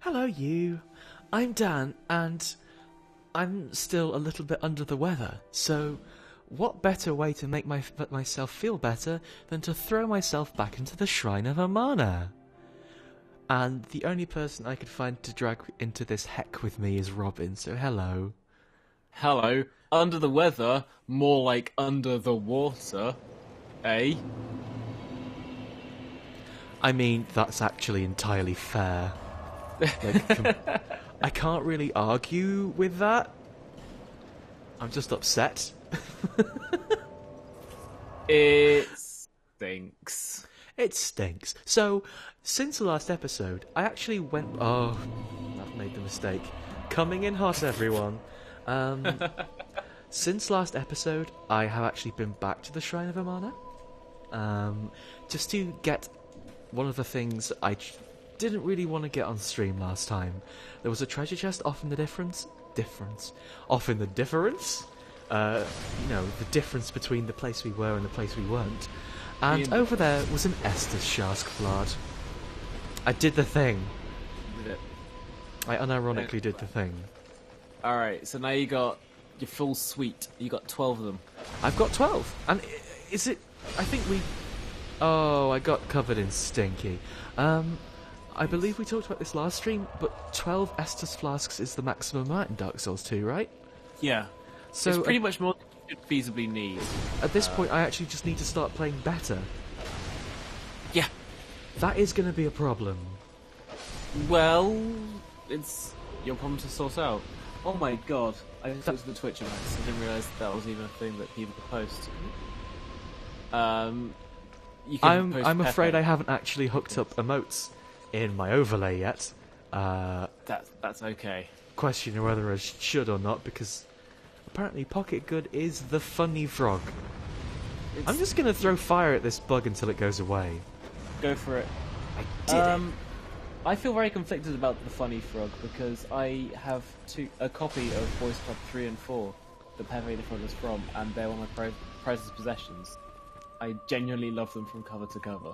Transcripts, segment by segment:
Hello, you. I'm Dan, and I'm still a little bit under the weather, so what better way to make myself feel better than to throw myself back into the Shrine of Amana? And the only person I could find to drag into this heck with me is Robin, so hello. Hello. Under the weather, more like under the water, eh? I mean, that's actually entirely fair. I can't really argue with that. I'm just upset. It stinks. It stinks. So, since the last episode, I actually went... Oh, I've made the mistake. Coming in hot, everyone. Since last episode, I have actually been back to the Shrine of Amana. Just to get one of the things I didn't really want to get on stream last time. There was a treasure chest off in the difference. Off in the difference? The difference between the place we were and the place we weren't. And over there was an Estus Shaskblad. I did the thing. Did it? I unironically did the thing. Alright, so now you got your full suite. You got 12 of them. I've got 12. And is it... I think we... Oh, I got covered in stinky. I believe we talked about this last stream, but 12 Estus flasks is the maximum amount in Dark Souls 2, right? Yeah. So it's pretty much more than you could feasibly need. At this point, I actually just need to start playing better. Yeah. That is going to be a problem. Well, it's your problem to sort out. Oh my god. I thought it was the Twitch events. I didn't realise that was even a thing that people could post. I'm afraid I haven't actually hooked up emotes in my overlay yet. That's okay. Questioning whether I should or not, because apparently Pocket Good is the funny frog. I'm just going to throw fire at this bug until it goes away. Go for it. I did it. I feel very conflicted about the funny frog because I have a copy of Boys Club 3 and 4 that Pepe the Frog is from, and they're one of my prized possessions. I genuinely love them from cover to cover.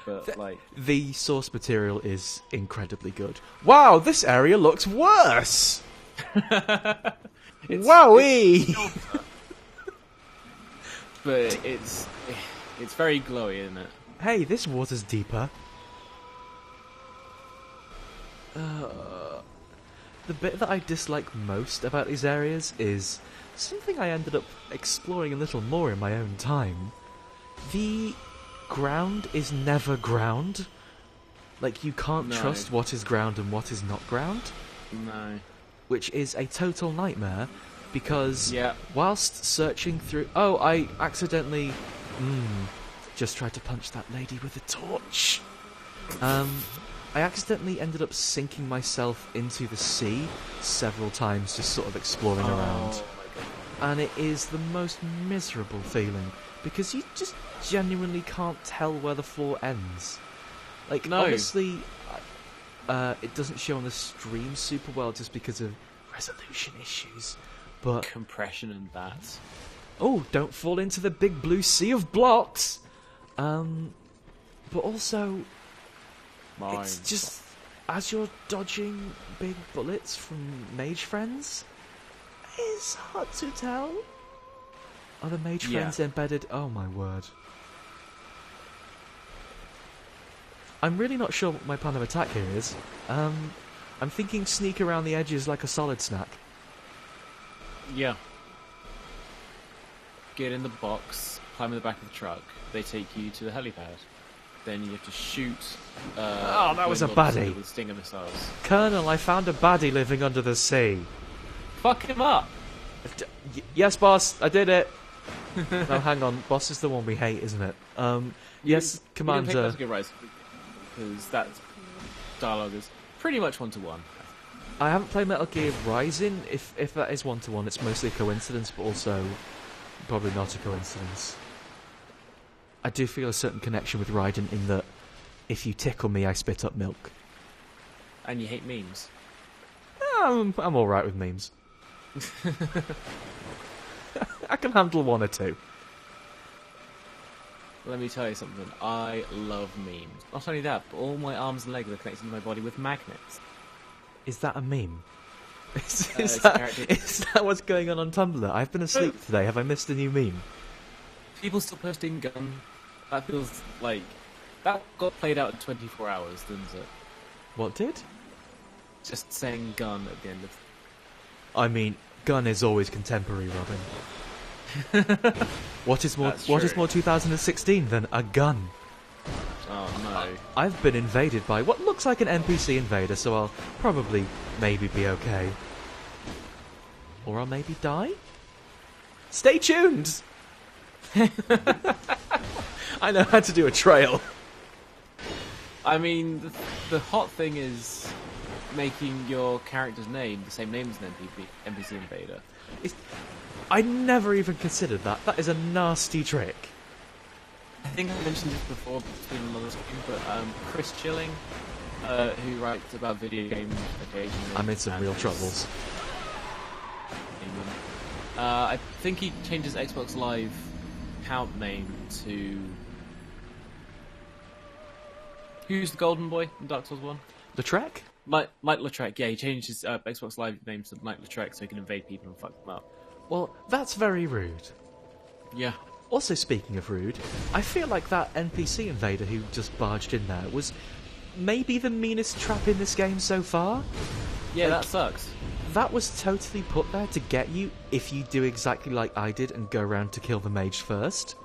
But the source material is incredibly good. Wow, this area looks worse. Wowee! But it's very glowy, isn't it? Hey, this water's deeper. The bit that I dislike most about these areas is something I ended up exploring a little more in my own time. The ground is never ground. Like, you can't trust what is ground and what is not ground. No. Which is a total nightmare, because whilst searching through... Oh, I accidentally... just tried to punch that lady with a torch. I accidentally ended up sinking myself into the sea several times, just sort of exploring around. And it is the most miserable feeling, because you just genuinely can't tell where the floor ends. Like, obviously, it doesn't show on the stream super well just because of resolution issues, but... Compression and that. Oh, don't fall into the big blue sea of blocks! But also... It's just, as you're dodging big bullets from mage friends, it's hard to tell. Are the mage friends embedded? Oh my word. I'm really not sure what my plan of attack here is. I'm thinking sneak around the edges like a solid snack. Yeah. Get in the box, climb in the back of the truck, they take you to the helipad. Then you have to shoot... oh, that was a baddie. With Stinger missiles. Colonel, I found a baddie living under the sea. Fuck him up! Yes, boss, I did it. No, hang on. Boss is the one we hate, isn't it? Yes, Commander. You didn't pick Rise, because that dialogue is pretty much one-to-one. I haven't played Metal Gear Rising. If that is one-to-one, it's mostly a coincidence, but also probably not a coincidence. I do feel a certain connection with Raiden in that if you tickle me, I spit up milk. And you hate memes? I'm alright with memes. I can handle one or two. Let me tell you something. I love memes. Not only that, but all my arms and legs are connected to my body with magnets. Is that a meme? Is that what's going on Tumblr? I've been asleep today. Have I missed a new meme? People still posting gun. That feels like... That got played out in 24 hours, didn't it? What did? Just saying gun at the end of... I mean, gun is always contemporary, Robin. What is more 2016 than a gun? Oh no. I've been invaded by what looks like an NPC invader, so I'll probably maybe be okay. Or I'll maybe die? Stay tuned! I know how to do a trail. I mean, the hot thing is making your character's name the same name as an NPC invader. I never even considered that. That is a nasty trick. I think I mentioned this before between another stream, but Chris Chilling, who writes about video games occasionally. I'm in some real troubles. I think he changed his Xbox Live account name to... Who's the golden boy in Dark Souls 1? Lautrec? Mike Lautrec, yeah, he changed his Xbox Live name to Mike Lautrec so he can invade people and fuck them up. Well, that's very rude. Yeah. Also, speaking of rude, I feel like that NPC invader who just barged in there was maybe the meanest trap in this game so far. Yeah, that sucks. That was totally put there to get you if you do exactly like I did and go around to kill the mage first.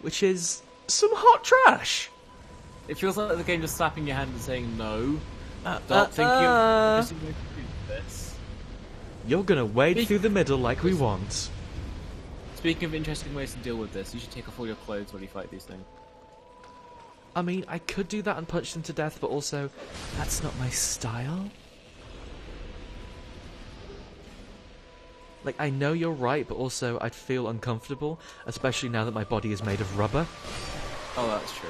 Which is some hot trash. It feels like the game just slapping your hand and saying no. Start thinking of interesting ways to do this. You're gonna wade through the middle like we want. Speaking of interesting ways to deal with this, you should take off all your clothes when you fight these things. I mean, I could do that and punch them to death, but also, that's not my style. Like, I know you're right, but also I'd feel uncomfortable, especially now that my body is made of rubber. Oh, that's true.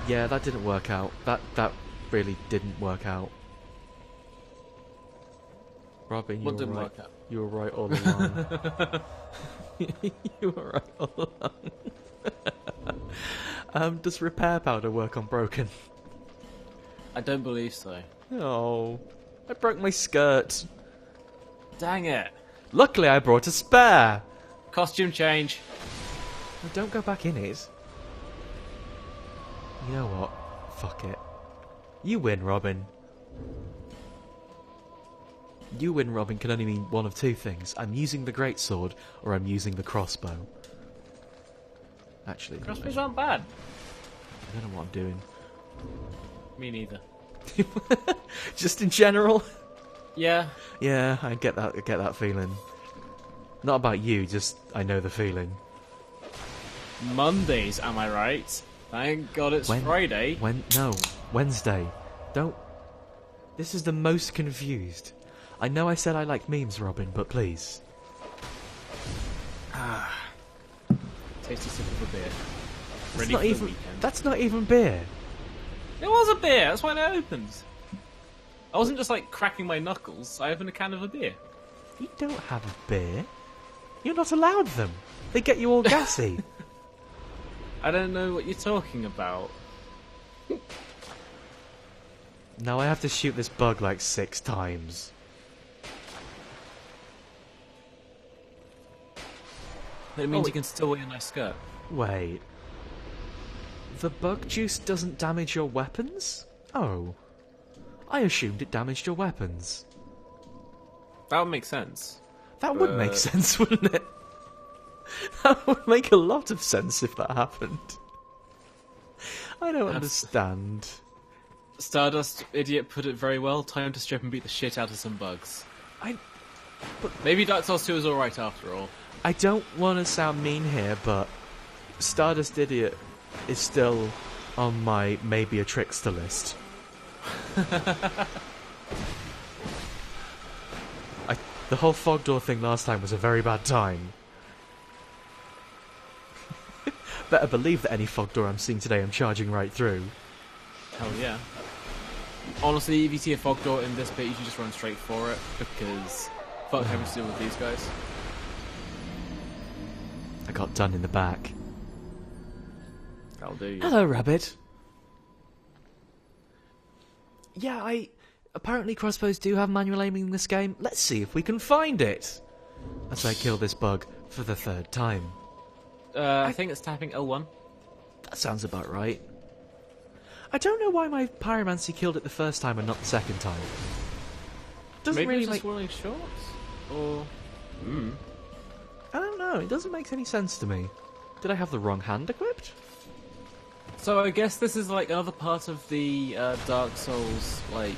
Yeah, that didn't work out. That really didn't work out. Robin, What didn't work out? You were right all along. You were right all along. Does repair powder work on broken? I don't believe so. Oh, I broke my skirt. Dang it. Luckily I brought a spare. Costume change. Well, don't go back in it. You know what? Fuck it. You win, Robin. You win, Robin can only mean one of two things. I'm using the greatsword, or I'm using the crossbow. Actually, crossbows aren't bad. I don't know what I'm doing. Me neither. Just in general? Yeah. Yeah, I get that feeling. Not about you, just I know the feeling. Mondays, am I right? Thank God it's Friday. No, Wednesday. Don't... This is the most confused. I know I said I like memes, Robin, but please. Tasty sip of a beer. Ready for the weekend. That's not even beer. It was a beer, that's why it opened. I wasn't just like cracking my knuckles, I opened a can of a beer. You don't have a beer. You're not allowed them. They get you all gassy. I don't know what you're talking about. Now I have to shoot this bug like 6 times. That means you can still wear a nice skirt. Wait. The bug juice doesn't damage your weapons? Oh. I assumed it damaged your weapons. That would make sense. That would make sense, wouldn't it? That would make a lot of sense if that happened. I don't understand. Stardust idiot put it very well. Time to strip and beat the shit out of some bugs. But maybe Dark Souls 2 is alright after all. I don't want to sound mean here, but Stardust Idiot is still on my maybe a trickster list. The whole fog door thing last time was a very bad time. Better believe that any fog door I'm seeing today I'm charging right through. Hell yeah. Honestly, if you see a fog door in this bit, you should just run straight for it, because fuck having to deal with these guys. I got done in the back. That'll do you. Hello, Rabbit. Yeah, apparently crossbows do have manual aiming in this game. Let's see if we can find it. As I kill this bug for the 3rd time. I think it's tapping L1. That sounds about right. I don't know why my pyromancy killed it the first time and not the 2nd time. Doesn't Maybe really it's just make... rolling shots? Or... I don't know, it doesn't make any sense to me. Did I have the wrong hand equipped? So I guess this is like another part of the Dark Souls, like,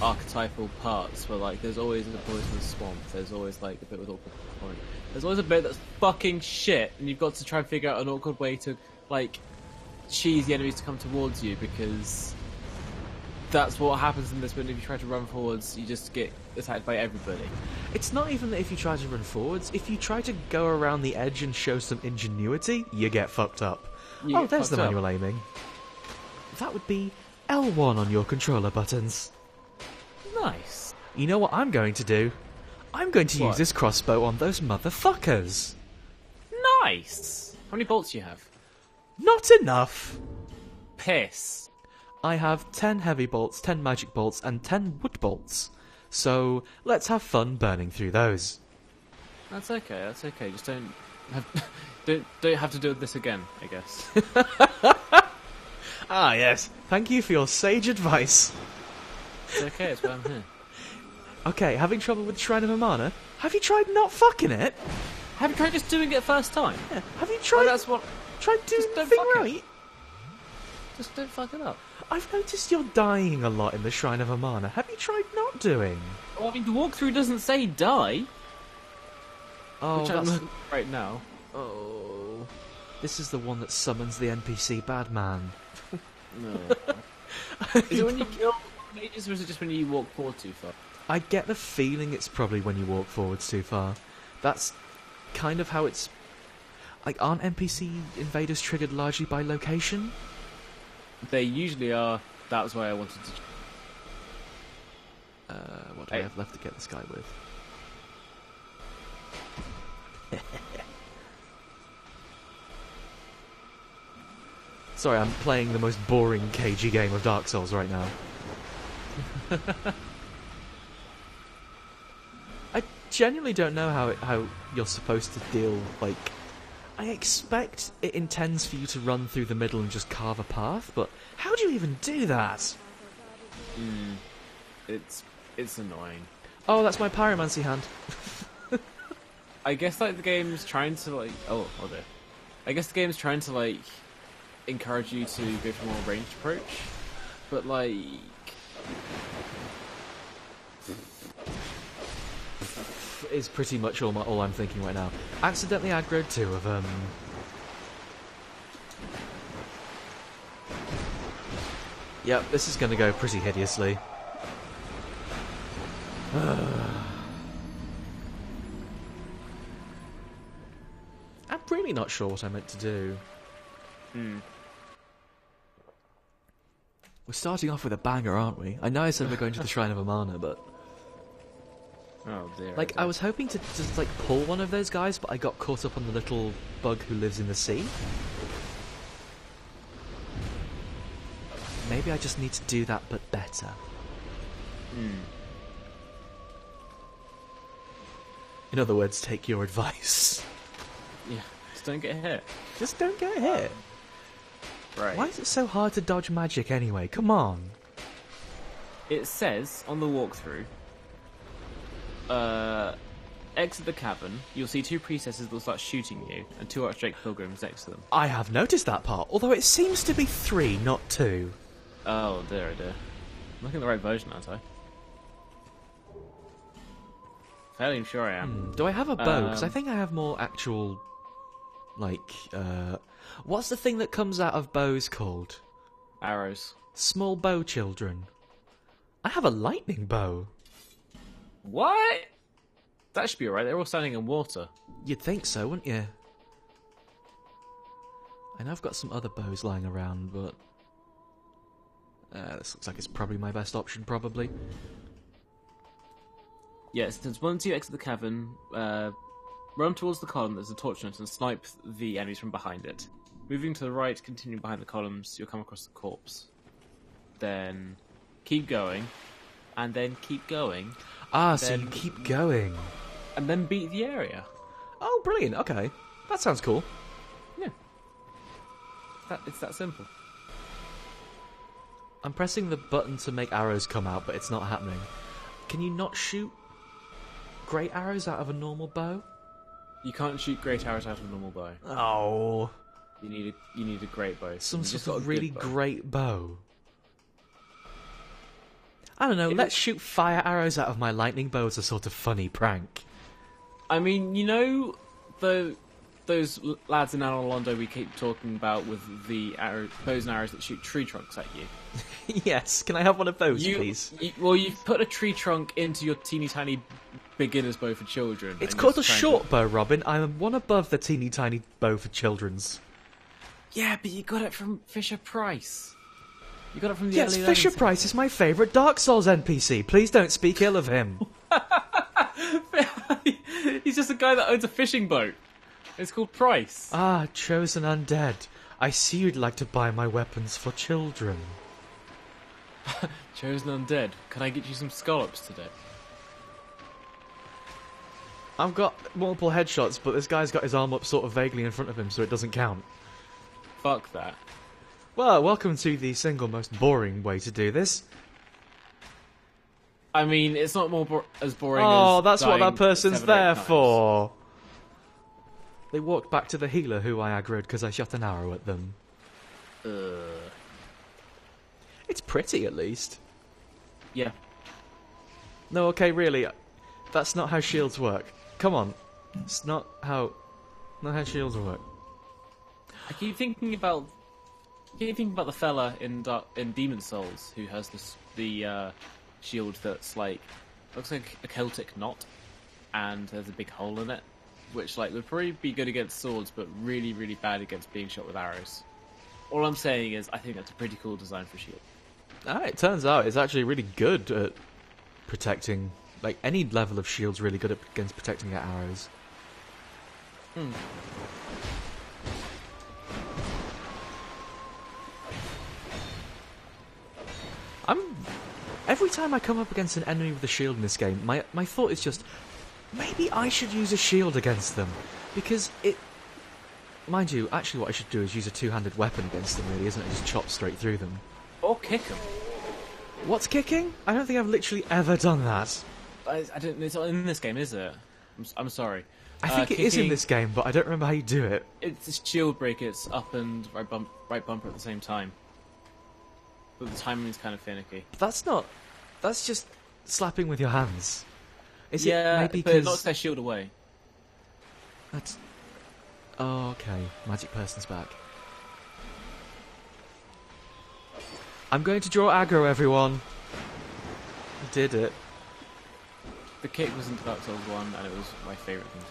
archetypal parts, where like there's always a poisonous swamp, there's always like a bit with awkward point. There's always a bit that's fucking shit, and you've got to try and figure out an awkward way to, like, cheese the enemies to come towards you, because that's what happens in this bit. If you try to run forwards, you just get attacked by everybody. It's not even that if you try to run forwards, if you try to go around the edge and show some ingenuity, you get fucked up. Oh, there's the manual aiming. That would be L1 on your controller buttons. Nice. You know what I'm going to do? I'm going to use this crossbow on those motherfuckers. Nice. How many bolts do you have? Not enough. Piss. I have 10 heavy bolts, 10 magic bolts, and 10 wood bolts. So let's have fun burning through those. That's okay. That's okay. Just don't have to do this again, I guess. Ah, yes. Thank you for your sage advice. It's okay. It's why I'm here. Okay, having trouble with Shrine of Amana? Have you tried not fucking it? Have you tried just doing it first time? Yeah. Have you tried? Tried doing the thing right? Just don't fuck it up. I've noticed you're dying a lot in the Shrine of Amana. Have you tried not doing? Well, I mean, the walkthrough doesn't say die. Oh, which that's... I'm right now. Oh, this is the one that summons the NPC bad man. No. Is it when you kill mages, or is it just when you walk forward too far? I get the feeling it's probably when you walk forwards too far. That's kind of how it's... Like, aren't NPC invaders triggered largely by location? They usually are. That was why I wanted to... What do I have left to get this guy with? Sorry, I'm playing the most boring, cagey game of Dark Souls right now. I genuinely don't know how you're supposed to deal, like... I expect it intends for you to run through the middle and just carve a path, but how do you even do that? It's annoying. Oh, that's my pyromancy hand. I guess like the game's trying to like there. I guess the game's trying to like encourage you to go for a more ranged approach, but like is pretty much all I'm thinking right now. Accidentally aggroed 2 of them. Yep, this is going to go pretty hideously. I'm really not sure what I meant to do. We're starting off with a banger, aren't we? I know I said we're going to the Shrine of Amana, but... Oh dear. Like, I was hoping to just, like, pull one of those guys, but I got caught up on the little bug who lives in the sea. Maybe I just need to do that, but better. In other words, take your advice. Yeah, just don't get hit. Just don't get hit. Right. Why is it so hard to dodge magic anyway? Come on. It says on the walkthrough, exit the cavern, you'll see 2 priestesses that will start shooting you, and 2 archdrake pilgrims next to them. I have noticed that part, although it seems to be 3, not 2. Oh dear, oh dear. I'm looking at the right version, aren't I? Fairly sure I am. Do I have a bow? Because I think I have more actual... Like, what's the thing that comes out of bows called? Arrows. Small bow children. I have a lightning bow. What? That should be alright, they're all standing in water. You'd think so, wouldn't you? I know I've got some other bows lying around, but... this looks like it's probably my best option, probably. Yes, since once you exit the cavern, run towards the column there's a torch on it and snipe the enemies from behind it. Moving to the right, continuing behind the columns, you'll come across the corpse. Then keep going, and then keep going. Ah, so you keep going. And then beat the area. Oh, brilliant. Okay. That sounds cool. Yeah. It's that simple. I'm pressing the button to make arrows come out, but it's not happening. Can you not shoot great arrows out of a normal bow? You can't shoot great arrows out of a normal bow. Oh. You need a great bow. Some sort of really great bow. I don't know, let's shoot fire arrows out of my lightning bow as a sort of funny prank. I mean, you know, those lads in Anor Londo we keep talking about with the bows and arrows that shoot tree trunks at you? Yes, can I have one of those, please? You've put a tree trunk into your teeny tiny beginner's bow for children. It's called a short bow, Robin. I'm one above the teeny tiny bow for children's. Yeah, but you got it from Fisher Price. You got it from the Yes, early Fisher Price is my favourite Dark Souls NPC. Please don't speak ill of him. He's just a guy that owns a fishing boat. It's called Price. Ah, chosen undead. I see you'd like to buy my weapons for children. Chosen undead. Can I get you some scallops today? I've got multiple headshots, but this guy's got his arm up sort of vaguely in front of him, so it doesn't count. Fuck that. Well, welcome to the single most boring way to do this. I mean, it's not as boring as... Oh, that's what that person's 7 or 8 there times. for. They walked back to the healer who I aggroed because I shot an arrow at them. It's pretty, at least. Yeah. No, okay, really. That's not how shields work. Come on. It's not how shields work. I keep thinking about the fella in Demon Souls who has the shield that's like looks like a Celtic knot, and there's a big hole in it, which like would probably be good against swords, but really, really bad against being shot with arrows. All I'm saying is, I think that's a pretty cool design for a shield. It turns out it's actually really good at protecting. Like any level of shield's really good against protecting at arrows. Every time I come up against an enemy with a shield in this game, my thought is just, maybe I should use a shield against them. Because mind you, actually what I should do is use a two-handed weapon against them, really, isn't it? Just chop straight through them. Or kick them. What's kicking? I don't think I've literally ever done that. I don't. It's not in this game, is it? I'm sorry. I think it is in this game, but I don't remember how you do it. It's a shield break. It's up and right bumper at the same time. But the timing is kind of finicky. That's just slapping with your hands. Is it maybe but it knocks their shield away. That's... Oh, okay. Magic person's back. I'm going to draw aggro, everyone. I did it. The kick was in Dark Souls 1, and it was my favourite thing.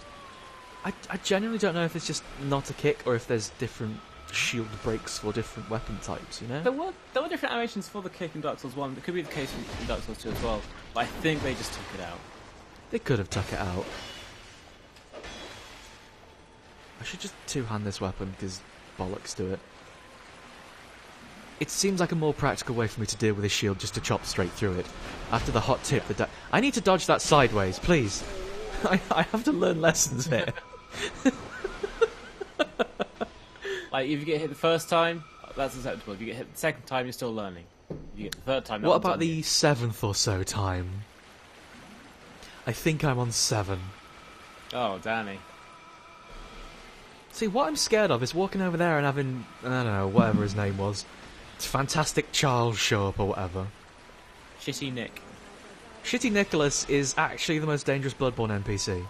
I genuinely don't know if it's just not a kick, or if there's different shield breaks for different weapon types, you know? There were different animations for the kick in Dark Souls 1. It could be the case in Dark Souls 2 as well. But I think they just took it out. They could have tuck it out. I should just two-hand this weapon, because bollocks to it. It seems like a more practical way for me to deal with this shield, just to chop straight through it. After the hot tip, I need to dodge that sideways, please. I have to learn lessons here. Like, if you get hit the first time, that's acceptable. If you get hit the second time, you're still learning. If you get the third time, what about the 7th or so time? I think I'm on 7. Oh, Danny. See, what I'm scared of is walking over there and having, I don't know, whatever his name was. It's Fantastic Charles show up or whatever. Shitty Nick. Shitty Nicholas is actually the most dangerous Bloodborne NPC.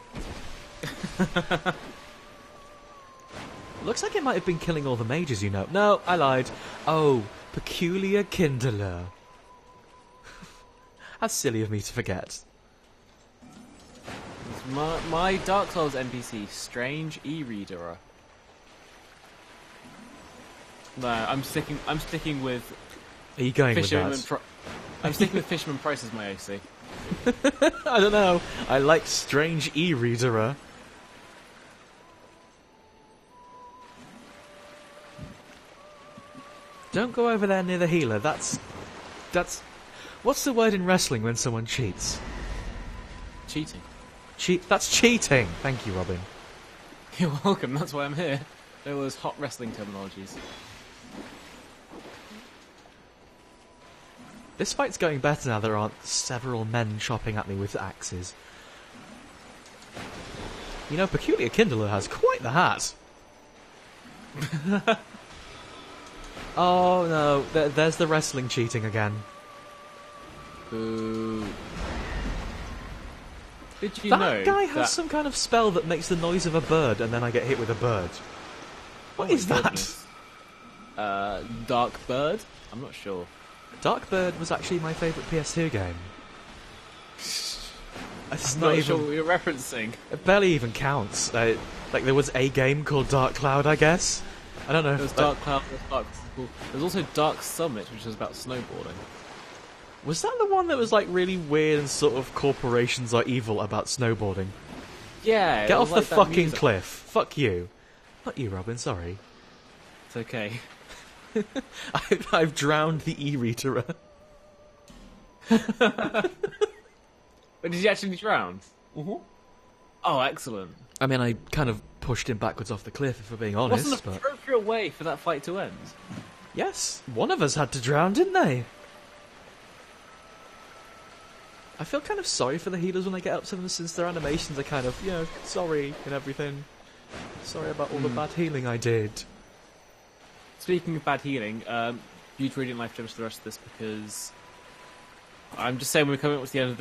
Looks like it might have been killing all the mages, you know. No, I lied. Oh, Peculiar Kindler. How silly of me to forget. My Dark Souls NPC, Strange E-Reader. No, I'm sticking with. Are you going Fisherman with that? I'm sticking with Fisherman Price as my OC. I don't know. I like Strange E-Reader. Don't go over there near the healer. That's. What's the word in wrestling when someone cheats? Cheating. That's cheating! Thank you, Robin. You're welcome, that's why I'm here. There was hot wrestling terminologies. This fight's going better now there aren't several men chopping at me with axes. You know, Peculiar Kindler has quite the hat. Oh no, there's the wrestling cheating again. Boo. Did you that know guy has some kind of spell that makes the noise of a bird and then I get hit with a bird. What is that? Dark Bird? I'm not sure. Dark Bird was actually my favourite PS2 game. I'm not sure what you're referencing. It barely even counts. Like there was a game called Dark Cloud, I guess. I don't know. There was Dark Cloud, there's also Dark Summit, which is about snowboarding. Was that the one that was like really weird and sort of corporations are evil about snowboarding? Yeah. Get off the fucking cliff. Fuck you. Not you, Robin, sorry. It's okay. I've drowned the e-reader. But did you actually drown? Mm-hmm. Oh, excellent. I mean, I kind of pushed him backwards off the cliff, if we're being honest. Wasn't an appropriate way for that fight to end? Yes, one of us had to drown, didn't they? I feel kind of sorry for the healers when I get up to them, since their animations are kind of, you know, sorry and everything. Sorry about all the bad healing I did. Speaking of bad healing, Beauty Radiant Life gems for the rest of this, because I'm just saying we're coming up to the end of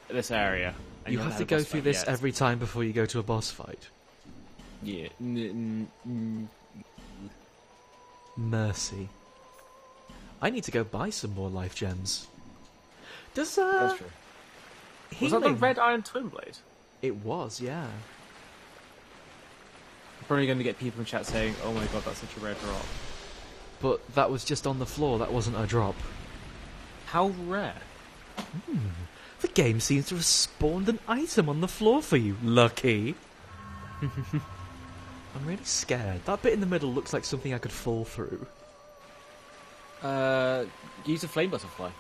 this area. You have to go through this every time before you go to a boss fight. Yeah. Mercy. I need to go buy some more life gems. Does That's true. Was that the Red Iron Twin Blade? It was, yeah. I'm probably going to get people in chat saying, "Oh my god, that's such a rare drop." But that was just on the floor. That wasn't a drop. How rare? The game seems to have spawned an item on the floor for you, Lucky. I'm really scared. That bit in the middle looks like something I could fall through. Use a flame butterfly.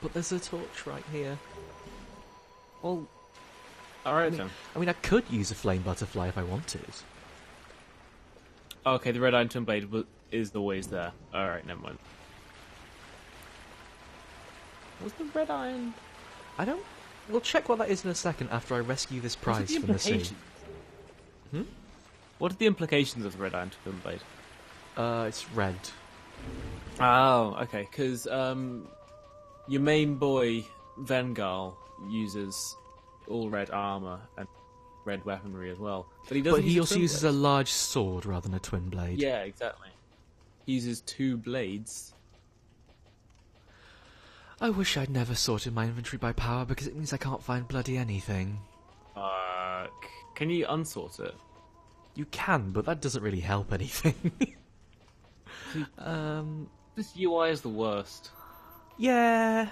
But there's a torch right here. Well, alright then. I mean, I could use a flame butterfly if I wanted. Okay, the Red Iron Twin Blade is always there. Alright, never mind. What's the Red Iron? I don't... We'll check what that is in a second after I rescue this prize from the sea. What are the implications of the Red Iron Twin Blade? It's red. Oh, okay, because your main boy, Vengal, uses all red armour and red weaponry as well. But he also uses a large sword rather than a twin blade. Yeah, exactly. He uses two blades. I wish I'd never sorted my inventory by power, because it means I can't find bloody anything. Can you unsort it? You can, but that doesn't really help anything. This UI is the worst. Yeah.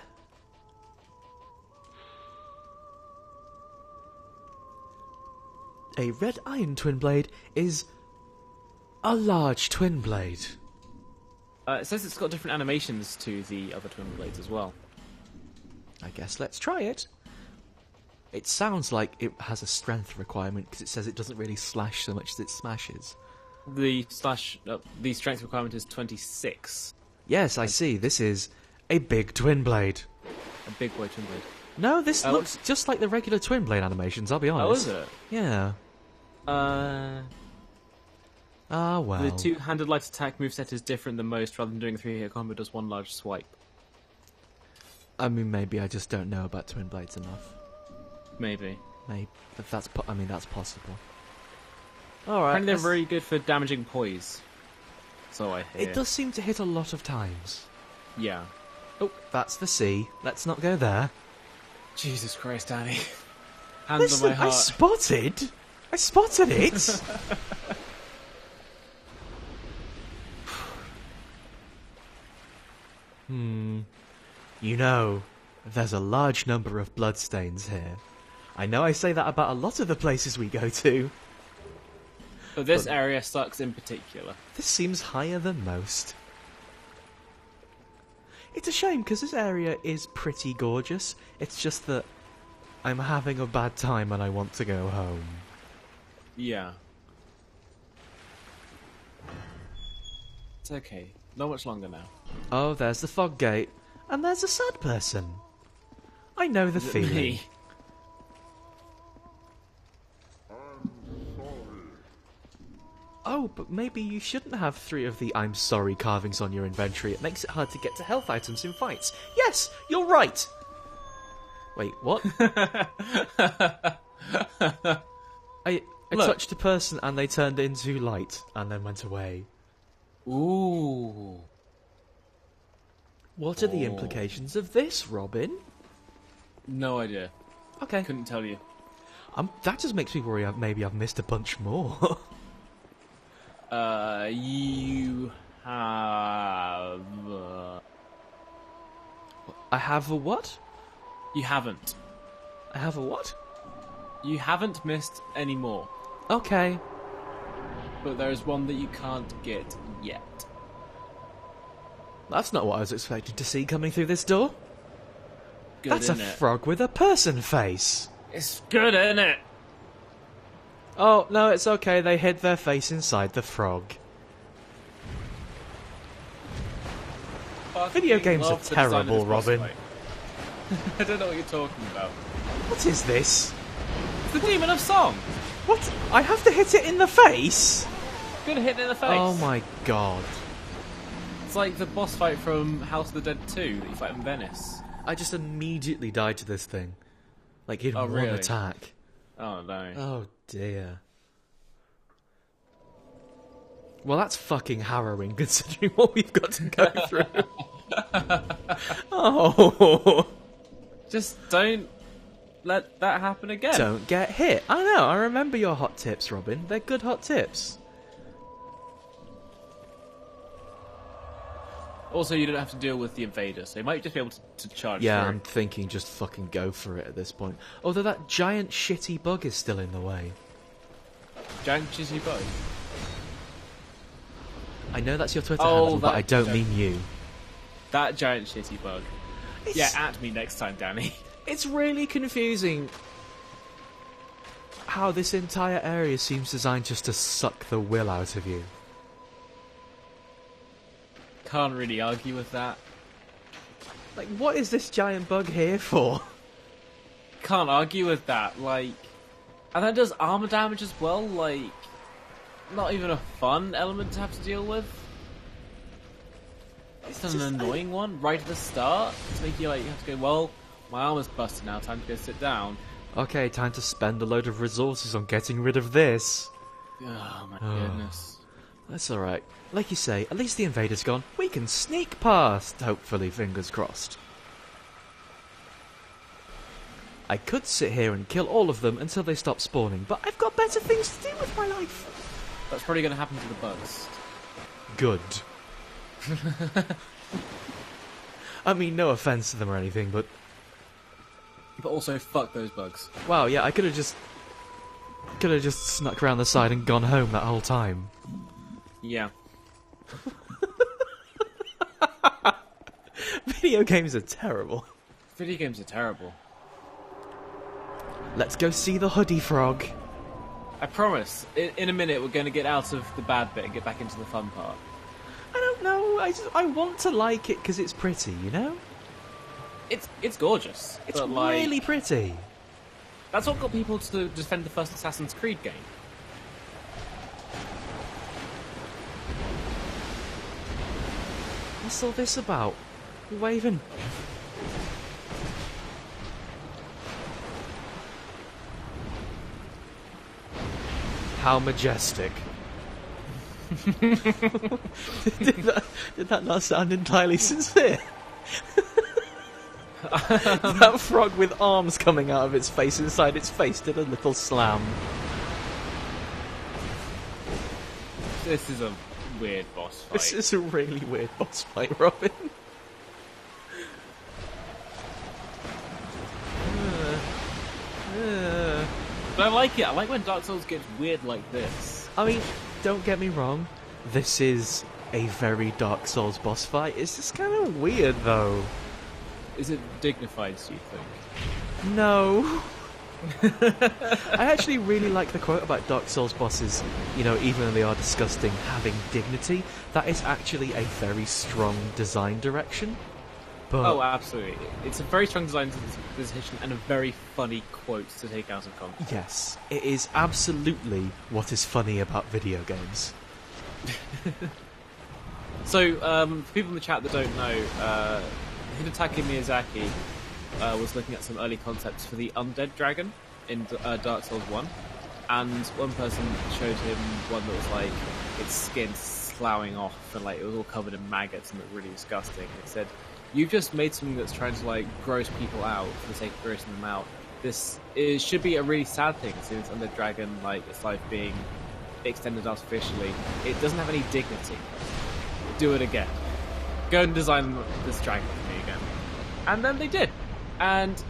A red iron twin blade is a large twin blade. It says it's got different animations to the other twin blades as well. I guess let's try it. It sounds like it has a strength requirement, because it says it doesn't really slash so much as it smashes. The strength requirement is 26. Yes, I see. This is a big twin blade. A big boy twin blade. No, this looks just like the regular twin blade animations, I'll be honest. Oh, is it? Yeah. Well. The two-handed light attack moveset is different than most. Rather than doing a 3-hit combo, does one large swipe. I mean, maybe I just don't know about twin blades enough. Maybe. That's possible. Alright. Apparently they're very good for damaging poise. So I hear. It does seem to hit a lot of times. Yeah. Oh, that's the sea. Let's not go there. Jesus Christ, Danny. Hands on my heart. I spotted it! You know, there's a large number of bloodstains here. I know I say that about a lot of the places we go to. But this area sucks in particular. This seems higher than most. It's a shame, because this area is pretty gorgeous. It's just that I'm having a bad time and I want to go home. Yeah. It's okay. Not much longer now. Oh, there's the fog gate. And there's a sad person. I know the feeling. Me? Oh, but maybe you shouldn't have 3 of the I'm sorry carvings on your inventory. It makes it hard to get to health items in fights. Yes, you're right! Wait, what? I touched a person and they turned into light and then went away. Ooh. What are the implications of this, Robin? No idea. Okay. Couldn't tell you. That just makes me worry maybe I've missed a bunch more. You have... I have a what? You haven't. I have a what? You haven't missed any more. Okay. But there's one that you can't get yet. That's not what I was expecting to see coming through this door. Good, That's a frog with a person face. It's good, isn't it? Oh, no, it's okay. They hid their face inside the frog. Video games are terrible, Robin. I don't know what you're talking about. What is this? It's the Demon of Song! What? I have to hit it in the face? Good hit in the face. Oh my god. It's like the boss fight from House of the Dead 2 that you fight in Venice. I just immediately died to this thing. Like in one really? attack. Oh no. Oh dear. Well, that's fucking harrowing considering what we've got to go through. Oh. Just don't let that happen again. Don't get hit. I know, I remember your hot tips, Robin. They're good hot tips. Also, you don't have to deal with the invader, so you might just be able to charge Yeah, through. I'm thinking just fucking go for it at this point. Although that giant shitty bug is still in the way. Giant shitty bug. I know that's your Twitter handle, but I don't mean you. That giant shitty bug. Yeah, at me next time, Danny. It's really confusing how this entire area seems designed just to suck the will out of you. Can't really argue with that. Like, what is this giant bug here for? Can't argue with that, like... And that does armor damage as well, like... Not even a fun element to have to deal with. It's an annoying one right at the start. To make you like, you have to go, well, my armor's busted now, time to go sit down. Okay, time to spend a load of resources on getting rid of this. Oh my goodness. That's alright. Like you say, at least the invader's gone. We can sneak past, hopefully, fingers crossed. I could sit here and kill all of them until they stop spawning, but I've got better things to do with my life. That's probably going to happen to the bugs. Good. I mean, no offense to them or anything, but... But also, fuck those bugs. Wow, yeah, I could have just snuck around the side and gone home that whole time. Yeah. Video games are terrible. Video games are terrible. Let's go see the hoodie frog. I promise, in a minute we're going to get out of the bad bit and get back into the fun part. I don't know, I want to like it because it's pretty, you know? It's gorgeous. It's but, like, really pretty. That's what got people to defend the first Assassin's Creed game. What's all this about? You're waving. How majestic. did that not sound entirely sincere? That frog with arms coming out of its face inside its face did a little slam. This is a weird boss fight. This is a really weird boss fight, Robin. But I like it. I like when Dark Souls gets weird like this. I mean, don't get me wrong. This is a very Dark Souls boss fight. It's just kind of weird, though. Is it dignified, do you think? No. I actually really like the quote about Dark Souls bosses, you know, even though they are disgusting, having dignity. That is actually a very strong design direction. But oh, absolutely. It's a very strong design decision and a very funny quote to take out of context. yes, it is absolutely what is funny about video games. So, for people in the chat that don't know, Hidetaka Miyazaki was looking at some early concepts for the undead dragon in Dark Souls 1, and one person showed him one that was like its skin sloughing off and like it was all covered in maggots and looked really disgusting. It said, "You've just made something that's trying to like gross people out for the sake of grossing them out. It should be a really sad thing since undead dragon, like its life being extended artificially, it doesn't have any dignity. Do it again. Go and design this dragon for me again." And then they did. And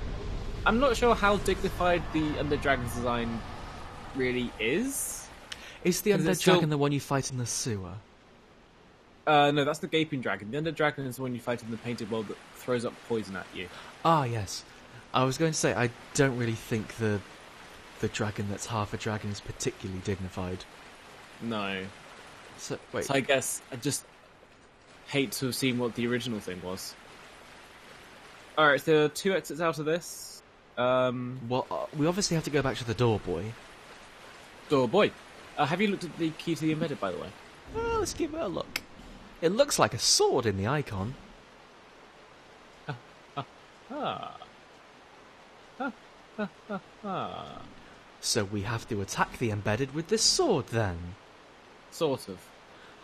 I'm not sure how dignified the Undead Dragon's design really is. Is the Undead Dragon the one you fight in the sewer? No, that's the Gaping Dragon. The Undead Dragon is the one you fight in the painted world that throws up poison at you. Ah, yes. I was going to say, I don't really think the dragon that's half a dragon is particularly dignified. No. So, wait. So I guess I just hate to have seen what the original thing was. Alright, so there are 2 exits out of this. Well, we obviously have to go back to the door boy. Door boy. Have you looked at the key to the embedded, by the way? Well, let's give it a look. It looks like a sword in the icon. So we have to attack the embedded with this sword, then? Sort of.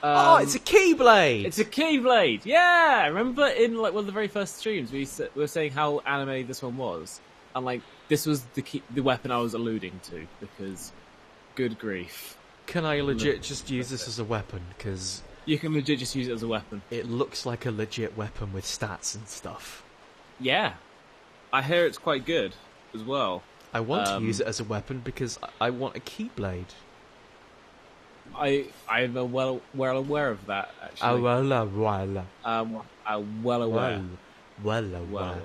Oh, it's a keyblade! It's a keyblade! Yeah! Remember in like one of the very first streams we were saying how anime this one was? And like, this was the weapon I was alluding to, because good grief. Can I legit just use this as a weapon? Because you can legit just use it as a weapon. It looks like a legit weapon with stats and stuff. Yeah. I hear it's quite good as well. I want to use it as a weapon because I want a keyblade. I'm well aware of that, actually. Well aware.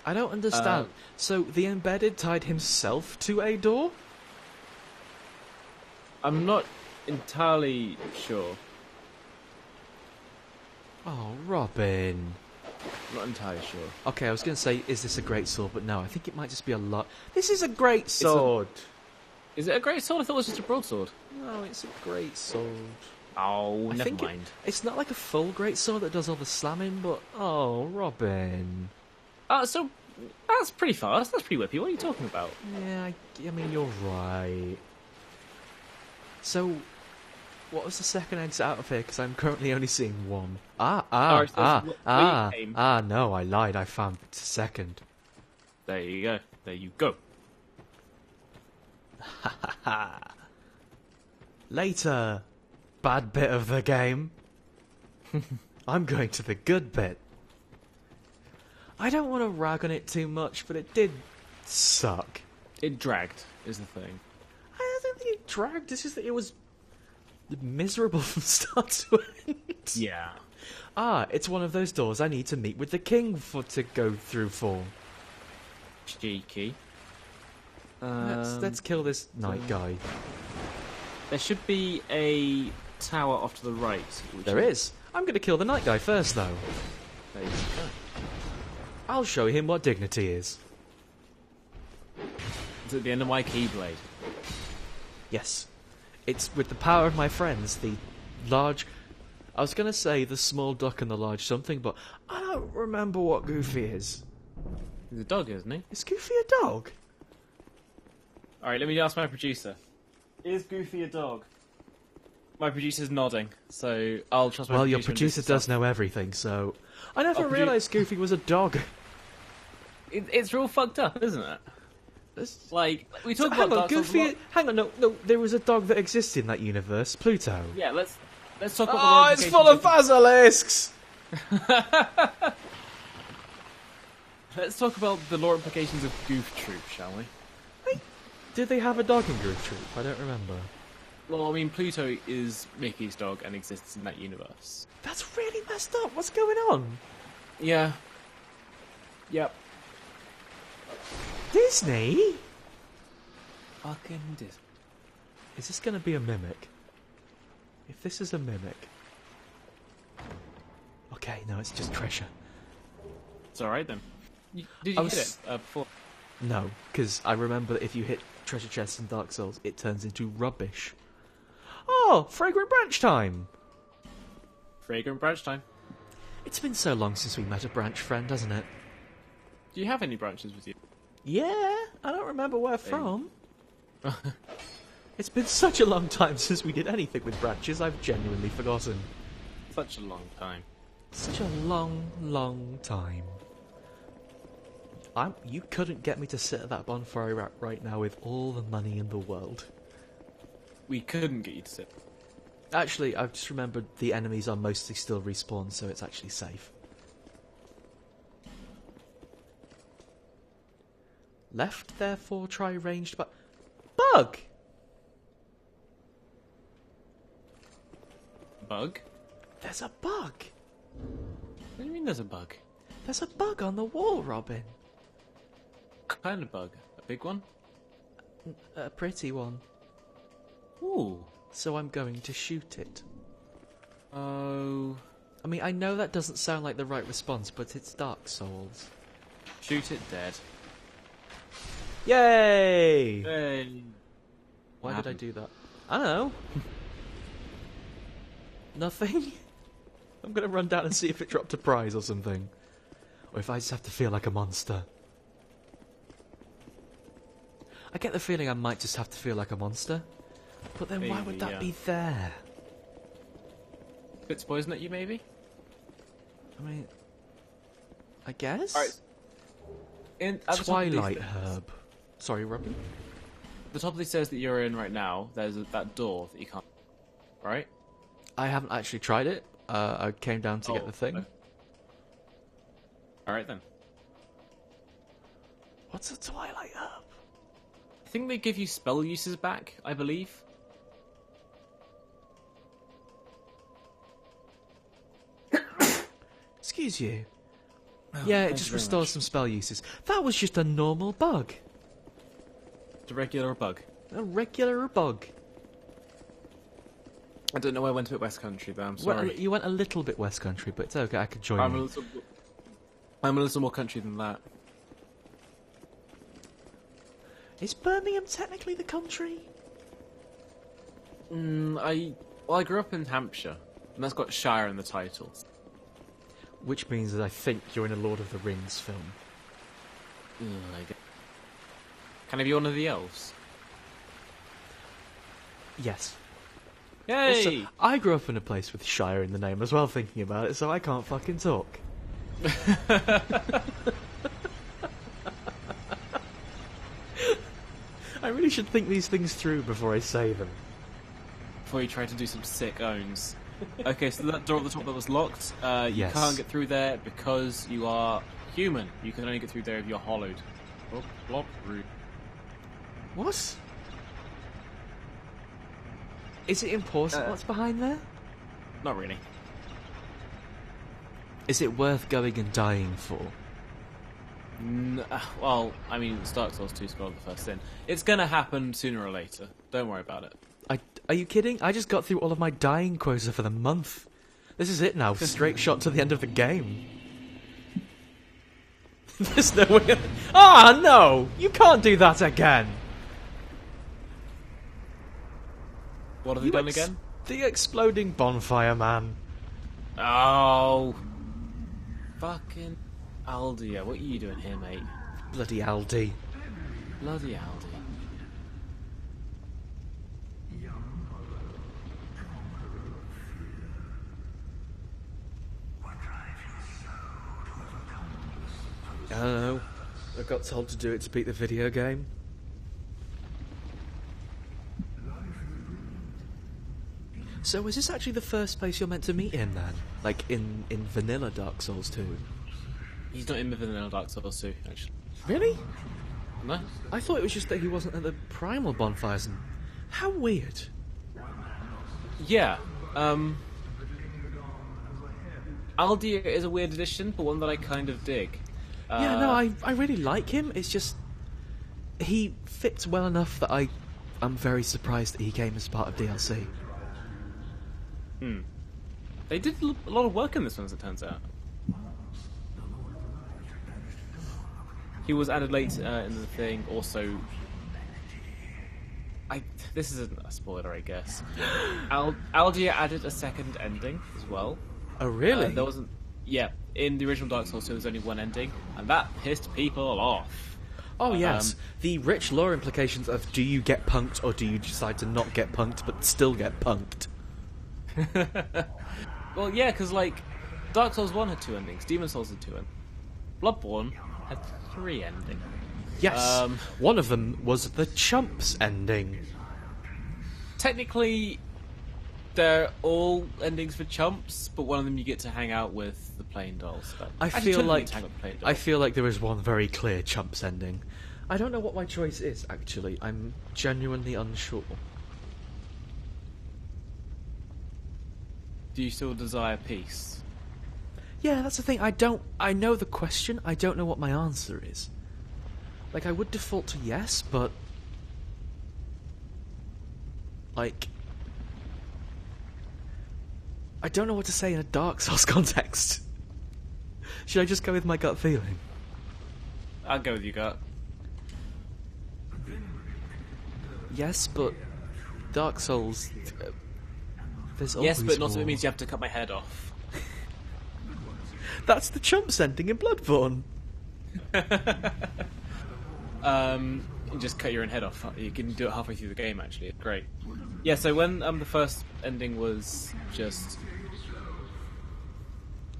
I don't understand. So the embedded tied himself to a door? I'm not entirely sure. Oh, Robin. I'm not entirely sure. Okay, I was going to say, is this a great sword? But no, I think it might just be a lot. This is a great sword. Is it a great sword? I thought it was just a broadsword. No, it's a great sword. Oh, never mind. It's not like a full great sword that does all the slamming, but oh, Robin. So that's pretty fast. That's pretty whippy. What are you talking about? Yeah, I mean you're right. So, what was the second exit out of here? Because I'm currently only seeing one. No, I lied. I found the second. There you go. There you go. Later, bad bit of the game. I'm going to the good bit. I don't want to rag on it too much, but it did suck. It dragged, is the thing. I don't think it dragged, it's just that it was miserable from start to end. Yeah. It's one of those doors I need to meet with the king to go through for. Cheeky. Let's kill this knight guy. There should be a tower off to the right. There is. I'm going to kill the knight guy first, though. There you go. I'll show him what dignity is. It's at the end of my keyblade. Yes. It's with the power of my friends, the large... I was going to say the small duck and the large something, but I don't remember what Goofy is. He's a dog, isn't he? Is Goofy a dog? Alright, let me ask my producer. Is Goofy a dog? My producer's nodding, so I'll trust my producer. Well, your producer does know everything, so... I never realised Goofy was a dog. It's real fucked up, isn't it? It's like, we talk about Dark Souls Goofy... Hang on, no, there was a dog that existed in that universe, Pluto. Yeah, let's talk about the it's full of basilisks! Let's talk about the lore implications of Goof Troop, shall we? Did they have a dog in Goof Troop? I don't remember. Well, I mean, Pluto is Mickey's dog and exists in that universe. That's really messed up. What's going on? Yeah. Yep. Disney? Fucking Disney. Is this going to be a mimic? If this is a mimic... Okay, no, it's just treasure. It's alright then. Did you hit it before? No, because I remember that if you hit treasure chests in Dark Souls, it turns into rubbish. Oh, fragrant branch time! Fragrant branch time. It's been so long since we met a branch friend, hasn't it? Do you have any branches with you? Yeah, I don't remember where from. It's been such a long time since we did anything with branches, I've genuinely forgotten. Such a long time. Such a long, long time. You couldn't get me to sit at that bonfire right now with all the money in the world. We couldn't get you to sit. Actually, I've just remembered the enemies are mostly still respawned, so it's actually safe. Left, therefore, try ranged, but... Bug! Bug? There's a bug! What do you mean there's a bug? There's a bug on the wall, Robin. What kind of bug? A big one? A pretty one. Ooh. So I'm going to shoot it. Oh. I mean, I know that doesn't sound like the right response, but it's Dark Souls. Shoot it dead. Yay! Hey. Why did I do that? I don't know. Nothing? I'm gonna run down and see if it dropped a prize or something. Or if I just have to feel like a monster. I get the feeling I might just have to feel like a monster. But then why would that be there? Spits poison at you, maybe? I mean... I guess? Alright. Twilight herb. Sorry, Robin? The top of the stairs that you're in right now, there's that door that you can't... Right? I haven't actually tried it. I came down to get the thing. Okay. Alright then. What's a Twilight herb? I think they give you spell uses back, I believe. Excuse you. Oh, yeah, it just restores some spell uses. That was just a normal bug. It's a regular bug. A regular bug. I don't know why I went a bit West Country, but I'm sorry. Well, you went a little bit West Country, but it's okay, I could join you. I'm a little more country than that. Is Birmingham technically the country? I grew up in Hampshire, and that's got Shire in the title. Which means that I think you're in a Lord of the Rings film. Can I be one of the elves? Yes. Yay! Also, I grew up in a place with Shire in the name as well, thinking about it, so I can't fucking talk. I really should think these things through before I say them. Before you try to do some sick owns. Okay, so that door at the top that was locked, you can't get through there because you are human. You can only get through there if you're hollowed. Oh, blop, rude. What? Is it important what's behind there? Not really. Is it worth going and dying for? Well, I mean, Dark Souls 2 spoiled the first sin. It's gonna happen sooner or later. Don't worry about it. Are you kidding? I just got through all of my dying quota for the month. This is it now. Straight shot to the end of the game. There's no way... Ah, no! You can't do that again! What have they done again? The exploding bonfire, man. Oh. Fucking Aldia. What are you doing here, mate? Bloody Aldi. Bloody Aldi. I don't know. I got told to do it to beat the video game. So is this actually the first place you're meant to meet him then? Like in vanilla Dark Souls 2? He's not in the vanilla Dark Souls 2, actually. Really? No. I thought it was just that he wasn't at the primal bonfires. And... How weird. Yeah. Aldia is a weird addition, but one that I kind of dig. Yeah, no, I really like him. It's just he fits well enough that I'm very surprised that he came as part of DLC. They did a lot of work in this one, as it turns out. He was added late in the thing. Also, this isn't a spoiler, I guess. Aldia added a second ending as well. Oh, really? There wasn't. Yeah, in the original Dark Souls, there was only one ending, and that pissed people off. Oh yes, the rich lore implications of do you get punked or do you decide to not get punked but still get punked? Well, yeah, because like Dark Souls 1 had 2 endings, Demon Souls had 2 endings, Bloodborne had 3 endings. Yes, one of them was the Chumps ending. Technically, they're all endings for Chumps, but one of them you get to hang out with the plain dolls. I feel like there is one very clear Chumps ending. I don't know what my choice is, actually. I'm genuinely unsure. Do you still desire peace? Yeah, that's the thing. I know the question. I don't know what my answer is. Like, I would default to yes, but like, I don't know what to say in a Dark Souls context. Should I just go with my gut feeling? I'll go with your gut. Yes, but Dark Souls. There's always yes, but not more. so it means you have to cut my head off. That's the Chumps ending in Bloodborne. You just cut your own head off. You can do it halfway through the game, actually. It's great. Yeah, so when the first ending was just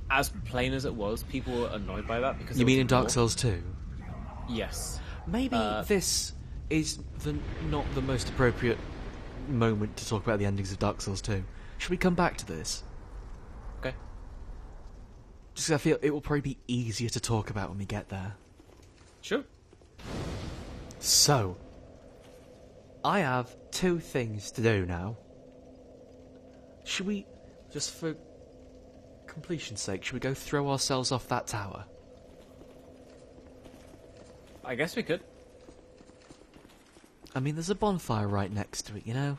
as plain as it was, people were annoyed by that. Because you mean in Dark Souls 2? Yes. Maybe this is not the most appropriate moment to talk about the endings of Dark Souls 2. Should we come back to this? Okay. Just 'cause I feel it will probably be easier to talk about when we get there. Sure. So, I have 2 things to do now. Should we, just for completion's sake, should we go throw ourselves off that tower? I guess we could. I mean, there's a bonfire right next to it, you know?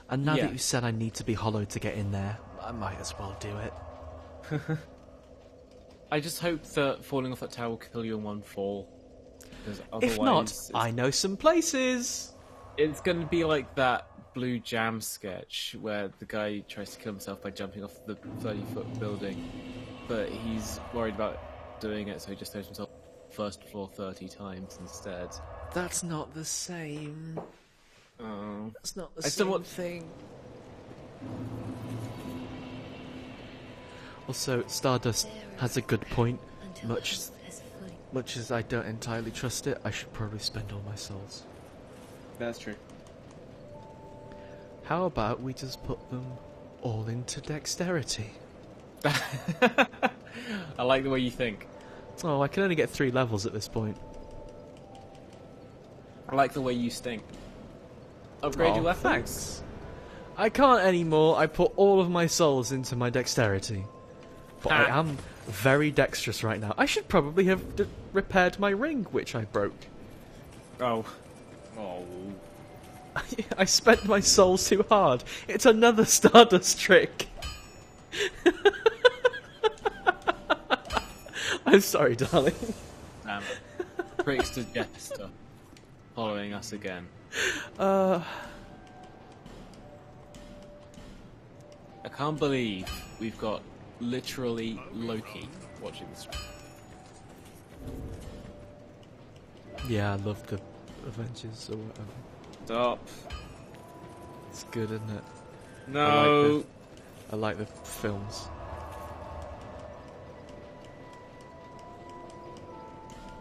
And now that you said I need to be hollowed to get in there, I might as well do it. I just hope that falling off that tower will kill you in one fall. If not, I know some places! It's going to be like that Blue Jam sketch where the guy tries to kill himself by jumping off the 30-foot building, but he's worried about doing it, so he just throws himself first floor 30 times instead. That's not the same. Oh. That's not the same thing. Also, Stardust has a good point. Much as I don't entirely trust it, I should probably spend all my souls. That's true. How about we just put them all into dexterity? I like the way you think. Oh, I can only get 3 levels at this point. I like the way you stink. Upgrade your weapons. Thanks. I can't anymore. I put all of my souls into my dexterity. But I am very dexterous right now. I should probably have repaired my ring, which I broke. Oh. I spent my souls too hard. It's another Stardust trick. I'm sorry, darling. Damn it. Trickster Jester following us again. I can't believe we've got literally Loki watching this. Yeah, I love the Avengers or whatever. Stop. It's good, isn't it? No. I like the films.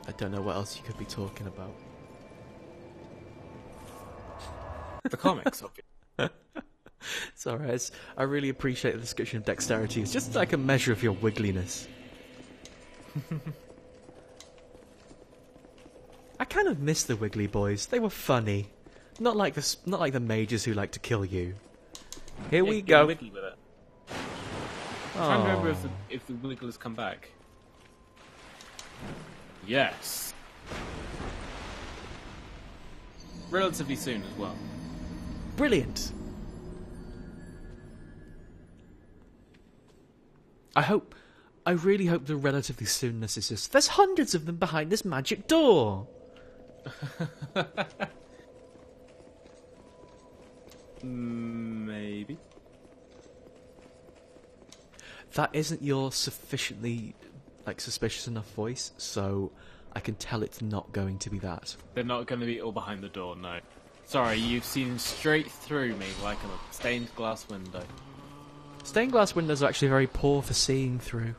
I don't know what else you could be talking about. The comics, obviously. It's alright. I really appreciate the description of dexterity. It's just like a measure of your wiggliness. I kind of miss the Wiggly Boys. They were funny. Not like the mages who like to kill you. Here we go. Wiggly with it. I'm trying to remember if the wiggle has come back. Yes. Relatively soon as well. Brilliant. I really hope the relatively soonness is just... There's hundreds of them behind this magic door. Maybe. That isn't your sufficiently, suspicious enough voice, so I can tell it's not going to be that. They're not going to be all behind the door, no. Sorry, you've seen straight through me like a stained glass window. Stained glass windows are actually very poor for seeing through.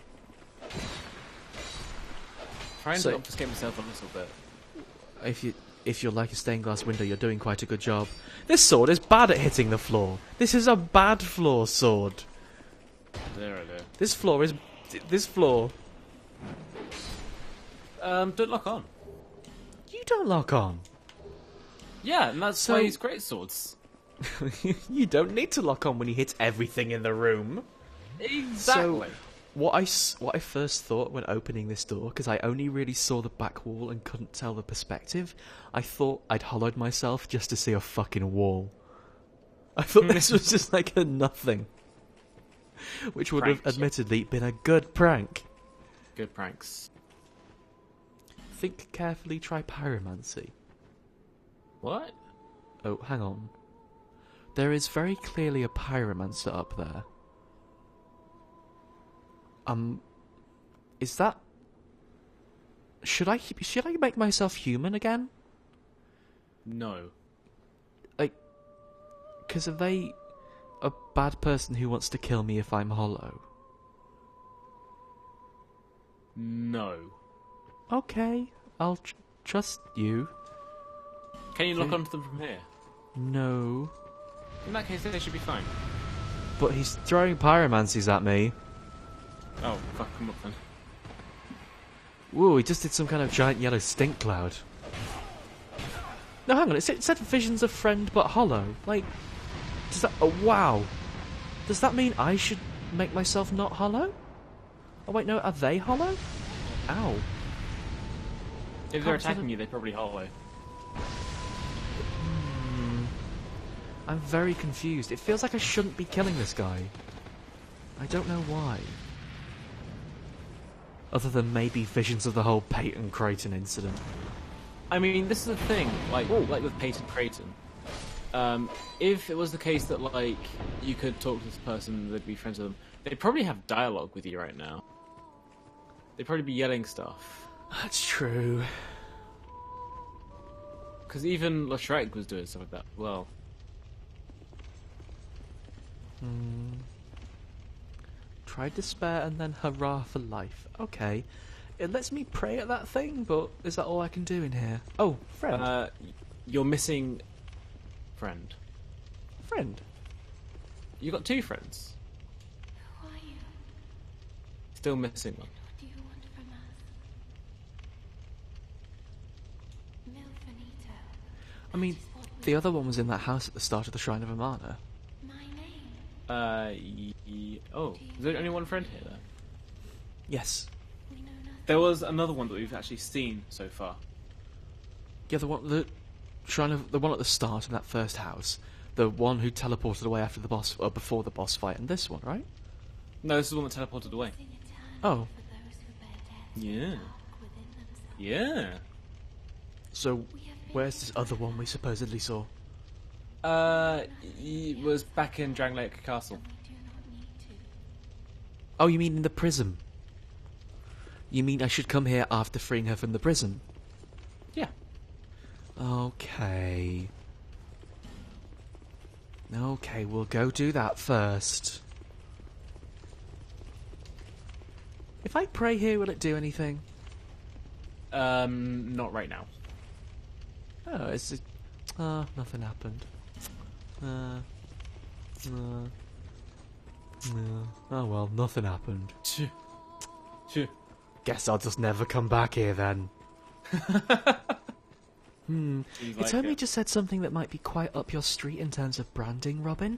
Trying to obfuscate myself a little bit. If you're like a stained glass window, you're doing quite a good job. This sword is bad at hitting the floor. This is a bad floor sword. There. This floor is... This floor... Don't lock on. You don't lock on. Yeah, and that's why he's great swords. You don't need to lock on when he hits everything in the room. Exactly. So, what I first thought when opening this door, because I only really saw the back wall and couldn't tell the perspective, I thought I'd hollowed myself just to see a fucking wall. I thought this was just like a nothing. Which would have admittedly been a good prank. Good pranks. Think carefully, try pyromancy. What? Oh, hang on. There is very clearly a pyromancer up there. Is that... Should I make myself human again? No. Because are they a bad person who wants to kill me if I'm hollow? No. Okay, I'll trust you. Can you lock onto them from here? No. In that case, they should be fine. But he's throwing pyromancies at me. Oh, fuck him up then. Whoa, he just did some kind of giant yellow stink cloud. No, hang on, it said visions of friend but hollow. Does that... Oh, wow. Does that mean I should make myself not hollow? Oh, wait, no, are they hollow? Ow. If they're attacking you, they're probably hollow. I'm very confused. It feels like I shouldn't be killing this guy. I don't know why. Other than maybe visions of the whole Peyton Creighton incident. I mean, this is the thing, like with Peyton Creighton. If it was the case that, you could talk to this person, they'd be friends with them, they'd probably have dialogue with you right now. They'd probably be yelling stuff. That's true. Because even Lautrec was doing stuff like that as well. Try despair and then hurrah for life. Okay. It lets me pray at that thing, but is that all I can do in here? Oh, friend. You're missing... friend. Friend? You got two friends. Who are you? Still missing one. What do you want from us? Milfanito. I mean, the other one was in that house at the start of the Shrine of Amana. My name. Oh, is there only one friend here then? Yes. We know nothing. There was another one that we've actually seen so far. Yeah, the one at the start of that first house. The one who teleported away after the boss, or before the boss fight, and this one, right? No, this is the one that teleported away. Oh. Yeah. Yeah. So, where's this other one we supposedly saw? He was back in Dragon Lake Castle. Oh, you mean in the prison? You mean I should come here after freeing her from the prison? Yeah. Okay. Okay, we'll go do that first. If I pray here, will it do anything? Not right now. Oh, it's just... nothing happened. Oh well, nothing happened. Guess I'll just never come back here then. It's only just said something that might be quite up your street in terms of branding, Robin.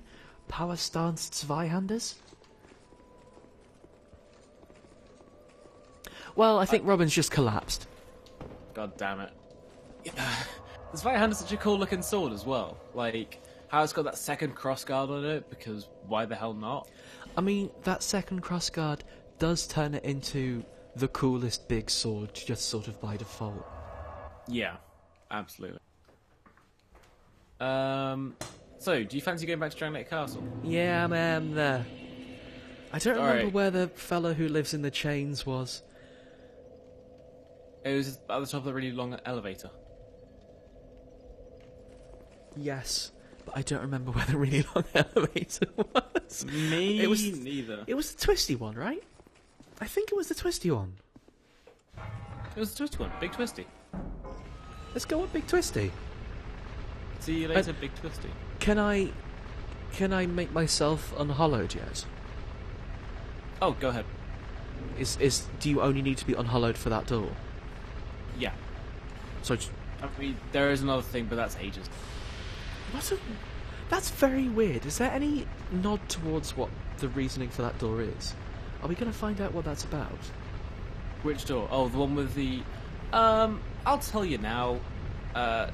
Power stance Zweihanders? Well, I think Robin's just collapsed. God damn it. The Zweihander is such a cool looking sword as well. Like, how it's got that second crossguard on it, because why the hell not? I mean, that second crossguard does turn it into the coolest big sword, just sort of by default. Yeah, absolutely. So, do you fancy going back to Dragon Lake Castle? Yeah, man. I don't remember Alright. where the fellow who lives in the chains was. It was at the top of the really long elevator. Yes, but I don't remember where the really long elevator was. Me It was neither. It was the twisty one, right? I think it was the twisty one. It was the twisty one, Big Twisty. Let's go with Big Twisty. See you later, Big Twisty. Can I make myself unhollowed yet? Oh, go ahead. Do you only need to be unhollowed for that door? Yeah. So I mean, there is another thing, but that's ages. that's very weird. Is there any nod towards what the reasoning for that door is? Are we going to find out what that's about? Which door? Oh, the one with the... I'll tell you now.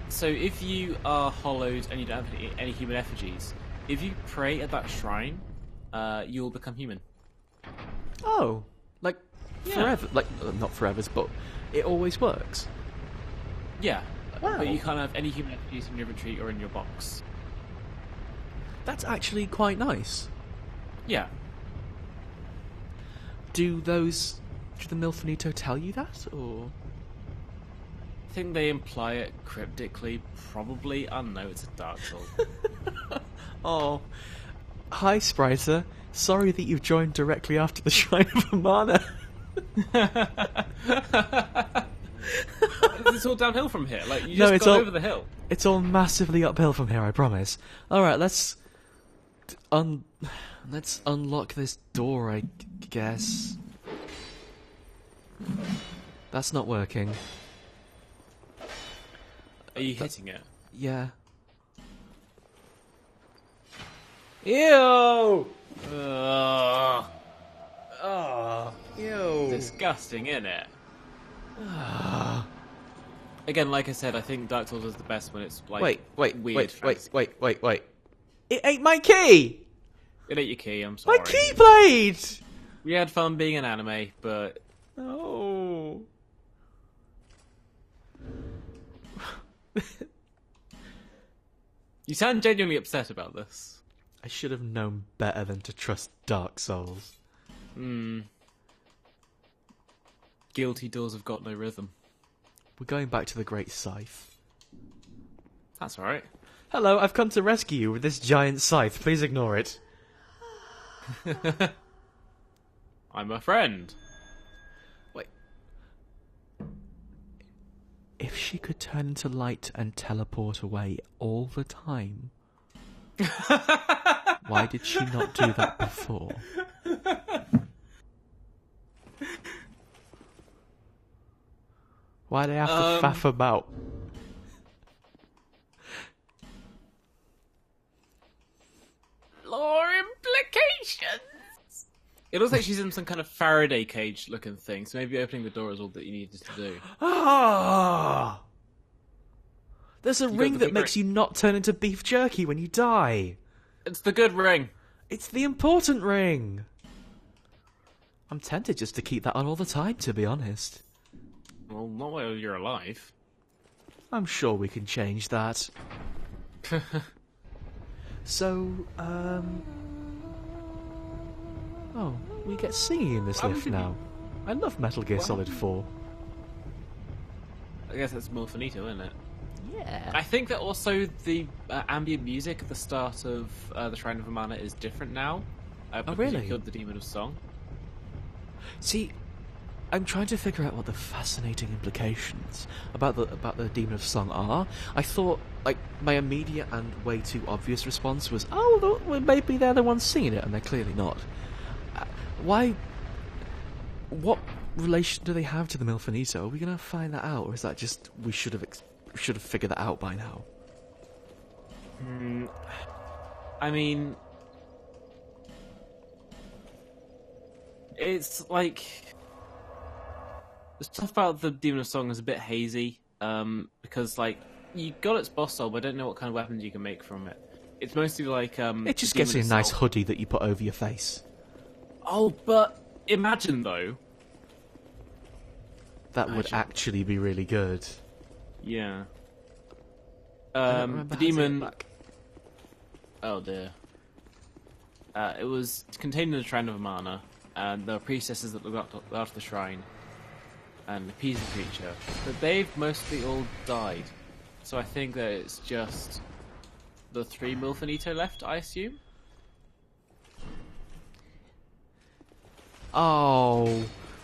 So if you are hollowed and you don't have any human effigies, if you pray at that shrine, you'll become human. Oh, like Yeah. forever? Like not forever's, but it always works. Yeah. Wow. But you can't have any human effigies in your retreat or in your box. That's actually quite nice. Yeah. Do the milfanito tell you that, or? I think they imply it cryptically, probably. I don't know, it's a Dark Soul. Oh, hi, Spriter. Sorry that you've joined directly after the Shrine of Amana. It's all downhill from here. Like, you just got over the hill. It's all massively uphill from here, I promise. Alright, let's unlock this door, I guess. That's not working. Are you hitting it? Yeah. Ew! Ew. Disgusting, isn't it? Again, like I said, I think Dark Souls is the best when it's like weird. Wait. It ate my key! It ate your key, I'm sorry. My keyblade! We had fun being an anime, but... No. You sound genuinely upset about this. I should have known better than to trust Dark Souls. Guilty doors have got no rhythm. We're going back to the Great Scythe. That's alright. Hello, I've come to rescue you with this giant scythe. Please ignore it. I'm a friend. Wait. If she could turn into light and teleport away all the time, why did she not do that before? Why do they have to faff about? Lore implications! It looks like she's in some kind of Faraday cage looking thing, so maybe opening the door is all that you needed to do. Ah! There's a ring the that big makes you not turn into beef jerky when you die. It's the good ring. It's the important ring. I'm tempted just to keep that on all the time, to be honest. Well, not while you're alive. I'm sure we can change that. So, oh, we get singing in this Why lift would you- now. I love Metal Gear Solid 4. I guess that's milfanito, isn't it? Yeah. I think that also the ambient music at the start of the Shrine of Amana is different now. Because really? you killed the Demon of Song. See, I'm trying to figure out what the fascinating implications about the Demon of Song are. I thought, like, my immediate and way too obvious response was, oh, well, maybe they're the ones singing it, and they're clearly not. Why? What relation do they have to the milfanito? Are we going to find that out, or is that just we should have figured that out by now? I mean, It's like the stuff about the Demon of Song is a bit hazy, because like you got its boss soul, but I don't know what kind of weapons you can make from it. It's mostly like it just gets you a nice hoodie that you put over your face. Oh, but imagine though. That would actually be really good. Yeah. The demon. Oh dear. It was contained in the Shrine of Amana, and there are priestesses that look after the shrine and appease the creature. But they've mostly all died. So I think that it's just the 3 milfanito left, I assume? Oh,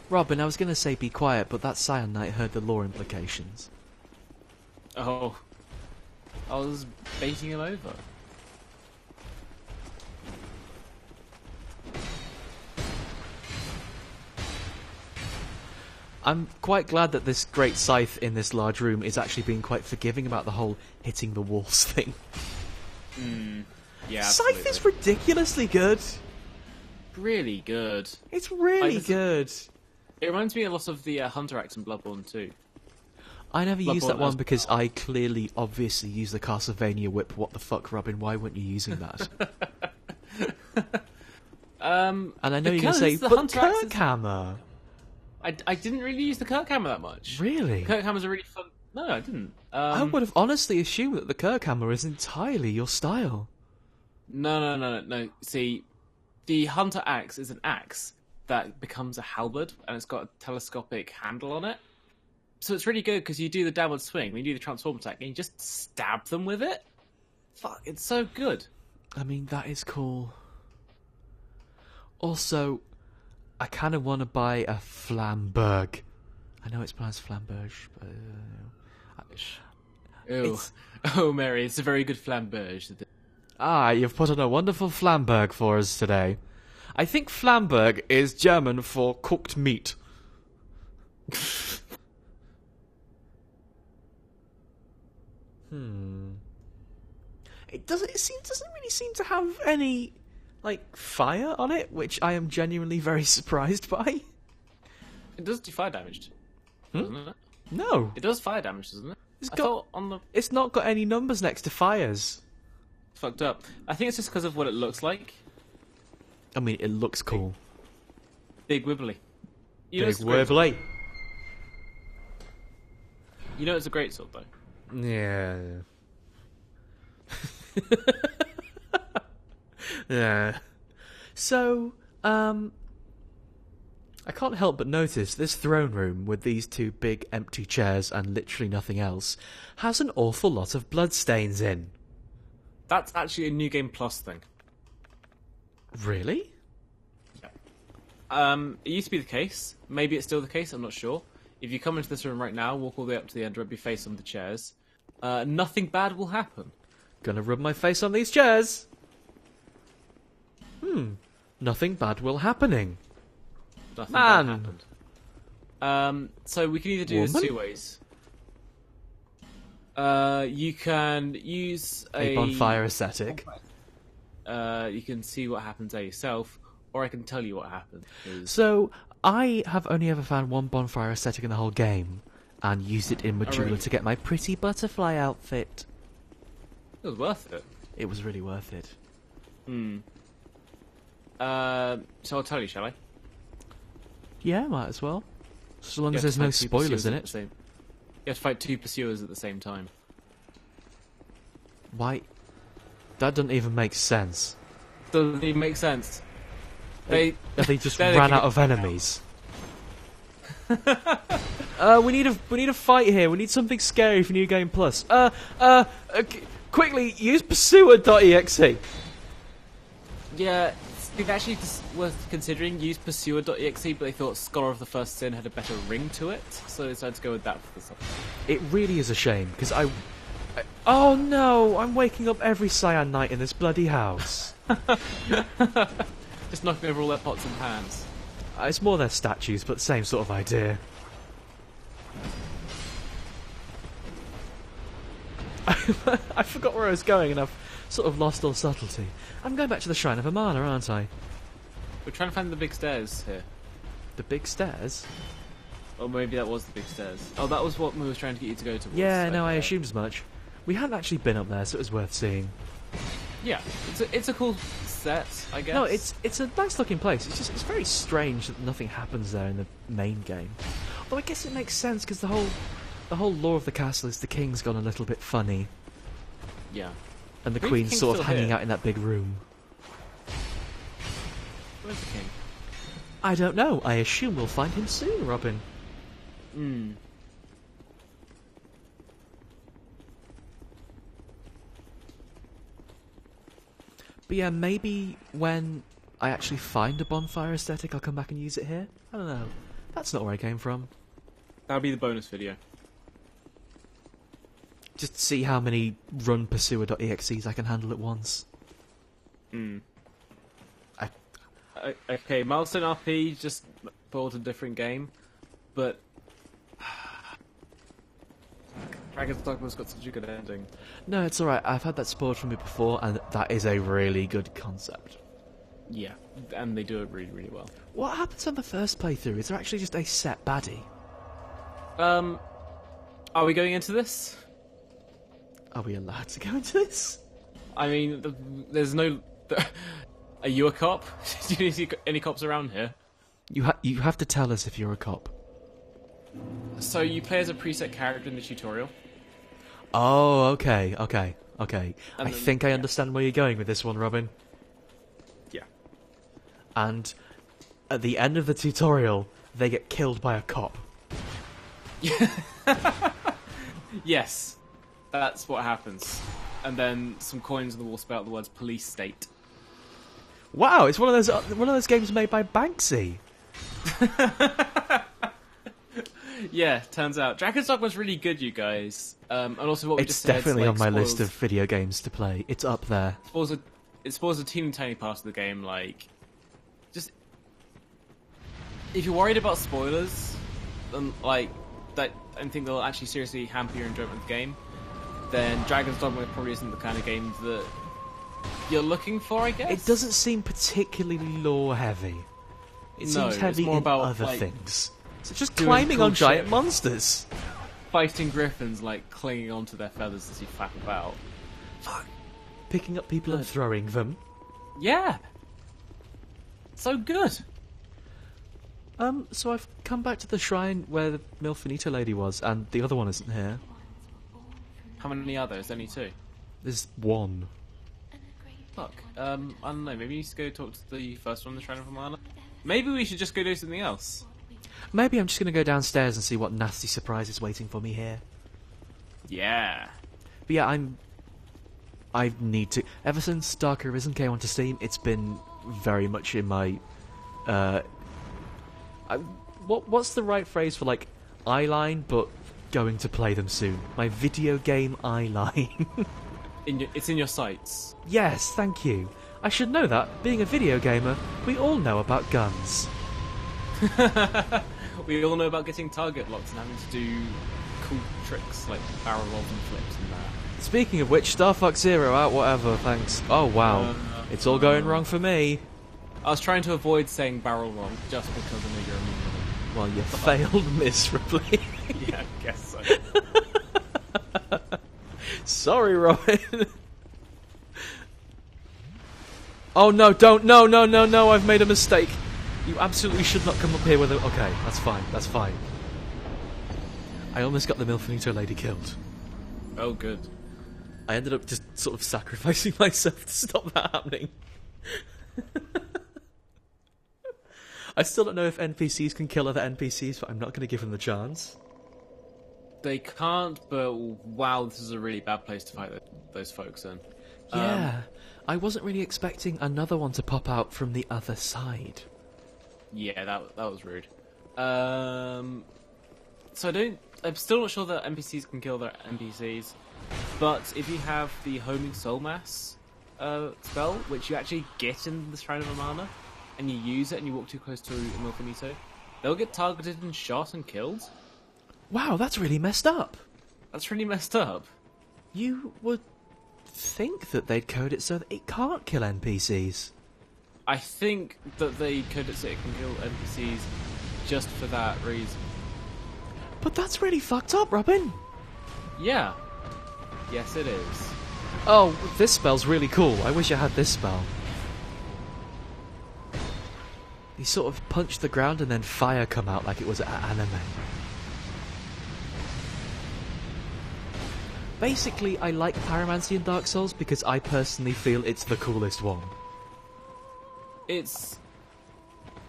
Robin, I was going to say be quiet, but that Scion Knight heard the lore implications. Oh. I was baiting him over. I'm quite glad that this great scythe in this large room is actually being quite forgiving about the whole hitting the walls thing. Yeah, Scythe is ridiculously good. Really good. It's really good. It reminds me a lot of the Hunter Axe in Bloodborne 2. I never used that one because I clearly, obviously, use the Castlevania whip. What the fuck, Robin? Why weren't you using that? And I know you're going to say, but Kirkhammer. I didn't really use the Kirkhammer that much. Really? Kirkhammer's a really fun... No, I didn't. I would have honestly assumed that the Kirkhammer is entirely your style. No. See, the Hunter Axe is an axe that becomes a halberd, and it's got a telescopic handle on it. So it's really good because you do the downward swing, then you do the transform attack, and you just stab them with it. Fuck, it's so good. I mean, that is cool. Also, I kind of want to buy a Flamberg. I know it's pronounced Flamberge, but... Ew. Oh, Mary, it's a very good flamberge. You've put on a wonderful Flamberg for us today. I think Flamberg is German for cooked meat. It doesn't really seem to have any, like, fire on it, which I am genuinely very surprised by. It does do fire damage, doesn't it? No. It does fire damage, doesn't it? It's not got any numbers next to fires. Fucked up. I think it's just because of what it looks like. I mean, it looks cool. Big wibbly. Big wibbly. You know it's a great sword, though. Yeah. Yeah. So, I can't help but notice this throne room with these 2 big empty chairs and literally nothing else has an awful lot of bloodstains in. That's actually a New Game Plus thing. Really? Yeah. It used to be the case. Maybe it's still the case, I'm not sure. If you come into this room right now, walk all the way up to the end, rub your face on the chairs, nothing bad will happen. Gonna rub my face on these chairs. Nothing bad will happening. Nothing bad happened. So we can either do this 2 ways. You can use a bonfire ascetic. You can see what happens there yourself, or I can tell you what happens. So, I have only ever found one bonfire ascetic in the whole game, and used it in Majula to get my pretty butterfly outfit. It was worth it. It was really worth it. So I'll tell you, shall I? Yeah, might as well. So long as there's no spoilers in it. You have to fight 2 pursuers at the same time. Why? That doesn't even make sense. Doesn't even make sense. They just ran out of enemies. We need a fight here. We need something scary for New Game Plus. Quickly, use pursuer.exe. Yeah, it actually worth considering. Use pursuer.exe, but they thought Scholar of the First Sin had a better ring to it, so they decided to go with that for the song. It really is a shame, because oh no, I'm waking up every Cyan Knight in this bloody house. Just knocking over all their pots and pans. It's more their statues, but same sort of idea. I forgot where I was going, and I've sort of lost all subtlety. I'm going back to the Shrine of Amana, aren't I? We're trying to find the big stairs here. The big stairs? Or maybe that was the big stairs. Oh, that was what we was trying to get you to go towards. Yeah, no, I Okay. assumed as much. We hadn't actually been up there, so it was worth seeing. Yeah, it's a cool set, I guess. No, it's a nice looking place. It's very strange that nothing happens there in the main game. Although I guess it makes sense because the whole lore of the castle is the king's gone a little bit funny, Yeah. and the Who's the queen's king sort of still hanging here? out in that big room. Where's the king? I don't know. I assume we'll find him soon, Robin. Hmm. But yeah, maybe when I actually find a bonfire aesthetic, I'll come back and use it here. I don't know. That's not where I came from. That'll be the bonus video. Just see how many run pursuer.exes I can handle at once. Hmm. I- Okay, Milestone RP just bought a different game, but Dragon's Dogma's got such a good ending. No, it's alright. I've had that spoiled from me before, and that is a really good concept. Yeah, and they do it really, really well. What happens on the first playthrough? Is there actually just a set baddie? Are we going into this? Are we allowed to go into this? I mean, there's no... Are you a cop? Do you see any cops around here? You have to tell us if you're a cop. So you play as a preset character in the tutorial. Oh, okay. I then- think I understand where you're going with this one, Robin. Yeah. And at the end of the tutorial, they get killed by a cop. Yes, that's what happens. And then some coins on the wall spell out the words police state. Wow, it's one of those games made by Banksy. Yeah, turns out Dragon's Dogma was really good, you guys. And also what we It's just said, definitely like, on my list spoils- of video games to play. It's up there. It spoils a teeny tiny part of the game. Like, just if you're worried about spoilers, and like that, and think they'll actually seriously hamper your enjoyment of the game, then Dragon's Dogma probably isn't the kind of game that you're looking for, I guess. It doesn't seem particularly lore heavy. It No, seems heavy it's more in about, other like, things. So just doing climbing cool on giant shit. monsters. Fighting griffins, like clinging onto their feathers as you flap about. Fuck. Picking up people and Good. throwing them. Yeah, so good. So I've come back to the shrine where the milfanito lady was, and the other one isn't here. How many are there? There's only two. There's one. Fuck. I don't know. Maybe you need to go talk to the first one, the Shrine of Amana. Maybe we should just go do something else. Maybe I'm just going to go downstairs and see what nasty surprise is waiting for me here. Yeah. But yeah, I need to... Ever since Dark Arisen came onto Steam, it's been very much in my... what's the right phrase for, like, eyeline, but going to play them soon? My video game eyeline. It's in your sights. Yes, thank you. I should know that. Being a video gamer, we all know about guns. We all know about getting target locked and having to do cool tricks like barrel rolls and flips and that. Speaking of which, Star Fox Zero out, whatever, thanks. Oh, wow. It's all going wrong for me. I was trying to avoid saying barrel roll just because I know you're a meme. Well, you failed miserably. Yeah, I guess so. Sorry, Robin. Oh, no, don't. No, I've made a mistake. You absolutely should not come up here with a... Okay, that's fine. I almost got the milfanito lady killed. Oh, good. I ended up just sort of sacrificing myself to stop that happening. I still don't know if NPCs can kill other NPCs, but I'm not going to give them the chance. They can't, but wow, this is a really bad place to fight those folks in. Yeah, I wasn't really expecting another one to pop out from the other side. Yeah, that was rude. So I'm still not sure that NPCs can kill their NPCs, but if you have the homing soul mass spell, which you actually get in the Shrine of Amana, and you use it and you walk too close to a milfanito, they'll get targeted and shot and killed. Wow, that's really messed up. That's really messed up. You would think that they'd code it so that it can't kill NPCs. I think that they code it so it can kill NPCs just for that reason. But that's really fucked up, Robin. Yeah. Yes, it is. Oh, this spell's really cool. I wish I had this spell. He sort of punched the ground and then fire come out like it was anime. Basically, I like pyromancy in Dark Souls because I personally feel it's the coolest one.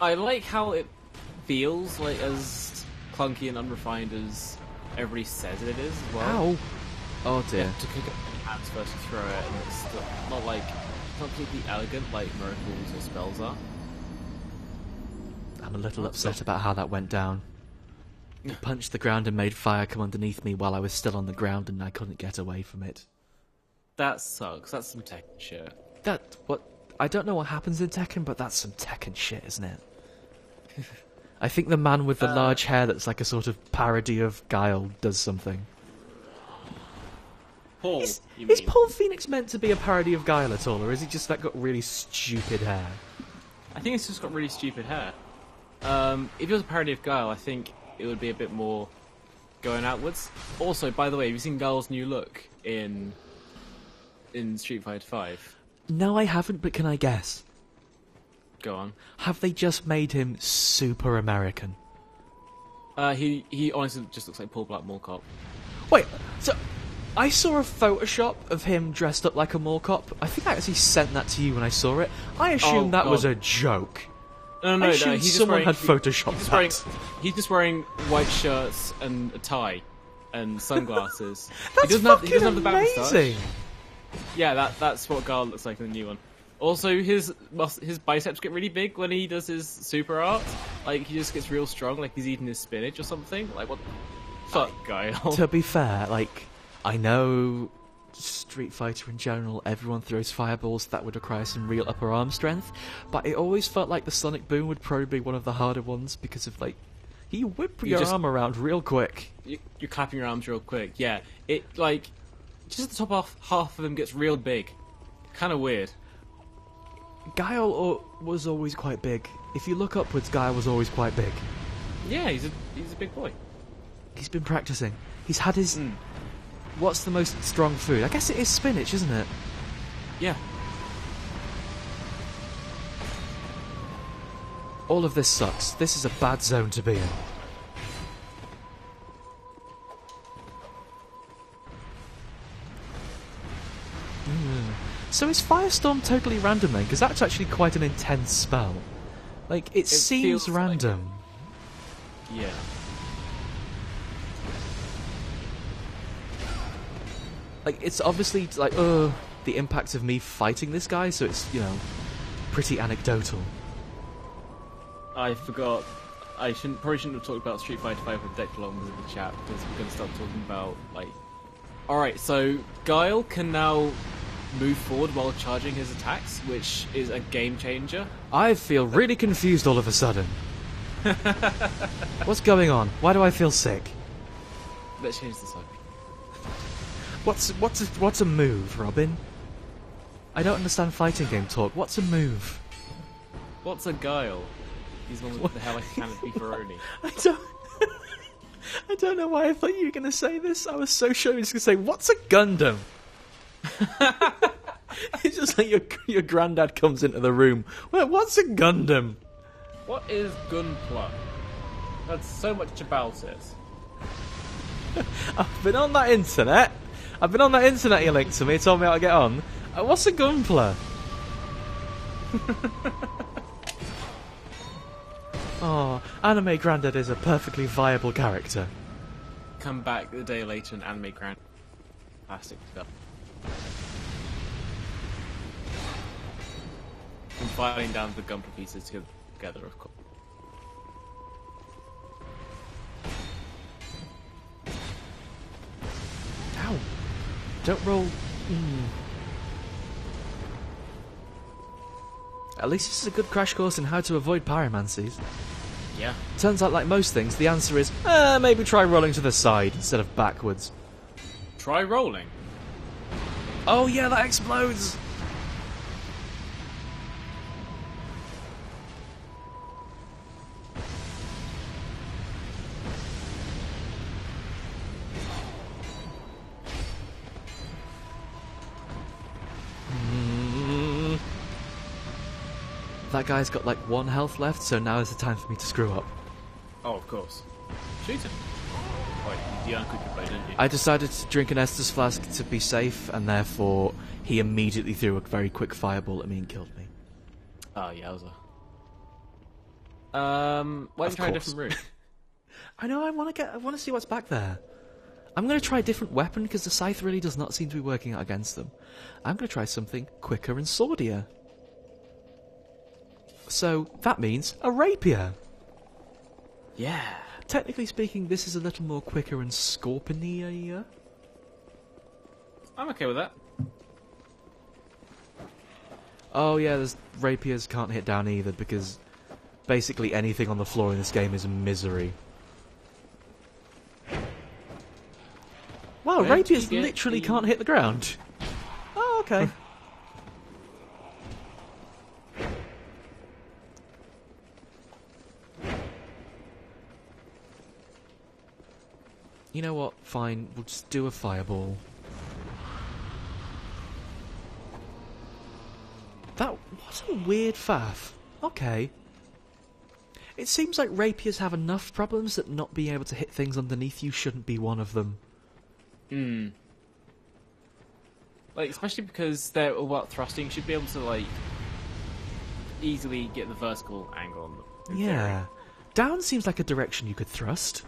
I like how it feels like as clunky and unrefined as everybody says it is as well. Ow! Oh dear. You have to kick up your hands first to throw it, and it's not like completely elegant like miracles or spells are. I'm a little upset about how that went down. He punched the ground and made fire come underneath me while I was still on the ground and I couldn't get away from it. That sucks. That's some Tekken shit. I don't know what happens in Tekken, but that's some Tekken shit, isn't it? I think the man with the large hair that's like a sort of parody of Guile does something. Paul, Is Paul Phoenix meant to be a parody of Guile at all, or is he just got really stupid hair? I think it's just got really stupid hair. If it was a parody of Guile, I think it would be a bit more going outwards. Also, by the way, have you seen Guile's new look in Street Fighter 5? No, I haven't, but can I guess? Go on. Have they just made him super American? He honestly just looks like Paul Black Mall Cop. Wait, so I saw a Photoshop of him dressed up like a mall cop. I think I actually sent that to you when I saw it. I assumed that was a joke. No, I assumed someone had photoshopped that. He's just wearing white shirts and a tie and sunglasses. That's he doesn't have the back amazing. moustache. Yeah, that's what Guile looks like in the new one. Also, his biceps get really big when he does his super art. Like, he just gets real strong, like he's eating his spinach or something. Like, what the fuck, Guile? To be fair, like, I know Street Fighter in general, everyone throws fireballs that would require some real upper arm strength, but it always felt like the Sonic Boom would probably be one of the harder ones because of, like, you whip your arm around real quick. You're clapping your arms real quick, yeah. It, like, just the top half of him gets real big. Kind of weird. Guile was always quite big. If you look upwards, Guile was always quite big. Yeah, he's a big boy. He's been practicing. He's had his... What's the most strong food? I guess it is spinach, isn't it? Yeah. All of this sucks. This is a bad zone to be in. So is Firestorm totally random then? Because that's actually quite an intense spell. Like, it seems random. Yeah. Like, it's obviously, like, the impact of me fighting this guy, so it's, you know, pretty anecdotal. I forgot. I probably shouldn't have talked about Street Fighter 5 with Declong in the chat, because we're going to start talking about, like... Alright, so Guile can now move forward while charging his attacks, which is a game changer. I feel really confused all of a sudden. What's going on? Why do I feel sick? Let's change the subject. What's a move, Robin? I don't understand fighting game talk. What's a move? What's a Guile? He's the one with the hell like can be Ferroni. I don't know why I thought you were going to say this. I was so sure you were just going to say, what's a Gundam? It's just like your granddad comes into the room. Well, what's a Gundam? What is Gunpla? That's so much about it. I've been on that internet you linked to me, told me how to get on. What's a Gunpla? Oh, Anime Grandad is a perfectly viable character. Come back a day later and Anime Grandad. Plastic stuff. And filing down the Gunpla pieces together, of course. Ow. Don't roll... At least this is a good crash course in how to avoid pyromancies. Yeah. Turns out, like most things, the answer is, maybe try rolling to the side instead of backwards. Try rolling. Oh yeah, that explodes! that guy's got like 1 health left, so now is the time for me to screw up. Oh, of course. Shoot him. Wait, you uncooked your blade, didn't you? I decided to drink an Estus flask to be safe, and therefore he immediately threw a very quick fireball at me and killed me. Oh, yowza. Why don't you try a different route? I know. I want to see what's back there. I'm going to try a different weapon because the scythe really does not seem to be working out against them. I'm going to try something quicker and swordier. So that means a rapier. Yeah. Technically speaking, this is a little more quicker and scorpionier. I'm okay with that. Oh yeah, there's rapiers can't hit down either because basically anything on the floor in this game is misery. Wow, rapiers literally can't hit the ground. Oh, okay. You know what? Fine, we'll just do a fireball. What a weird faff. Okay. It seems like rapiers have enough problems that not being able to hit things underneath you shouldn't be one of them. Hmm. Like, especially because they're all about thrusting, you should be able to, like, easily get the vertical angle on them. Yeah. Down seems like a direction you could thrust.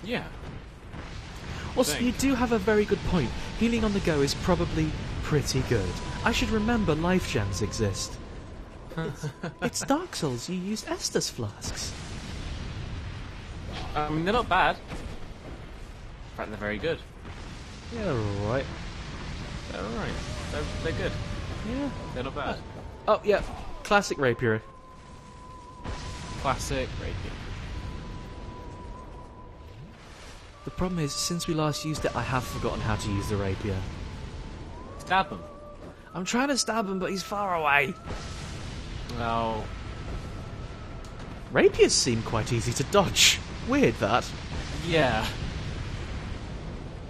Yeah. Also, you do have a very good point. Healing on the go is probably pretty good. I should remember life gems exist. It's Dark Souls, you use Estus flasks. I mean, they're not bad. In fact, they're very good. Yeah, alright. They're alright. They're good. Yeah. They're not bad. Oh, yeah. Classic rapier. Classic rapier. The problem is, since we last used it, I have forgotten how to use the rapier. Stab him. I'm trying to stab him, but he's far away. No. Rapiers seem quite easy to dodge. Weird, that. Yeah.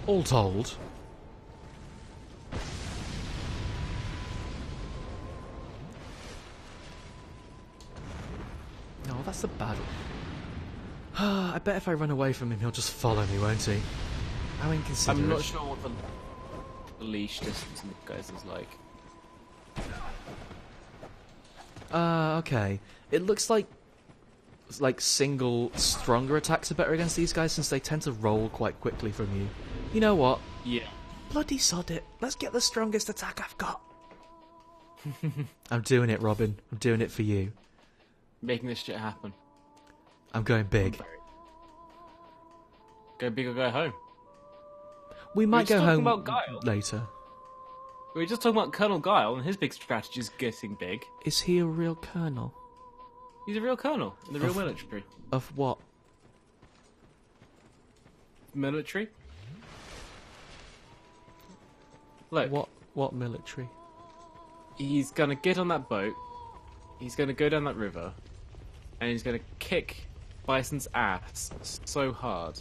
All told. No, that's the bad one. I bet if I run away from him, he'll just follow me, won't he? How inconsiderate. I'm not sure what the leash distance in the guys is like. Okay. It looks like single, stronger attacks are better against these guys since they tend to roll quite quickly from you. You know what? Yeah. Bloody sod it. Let's get the strongest attack I've got. I'm doing it, Robin. I'm doing it for you. Making this shit happen. I'm going big. Go big or go home. We might go home about Guile. later. We were just talking about Colonel Guile, and his big strategy is getting big. Is he a real colonel? He's a real colonel in the real military. Of what? Military? Look. What military? He's gonna get on that boat, he's gonna go down that river, and he's gonna kick Bison's ass so hard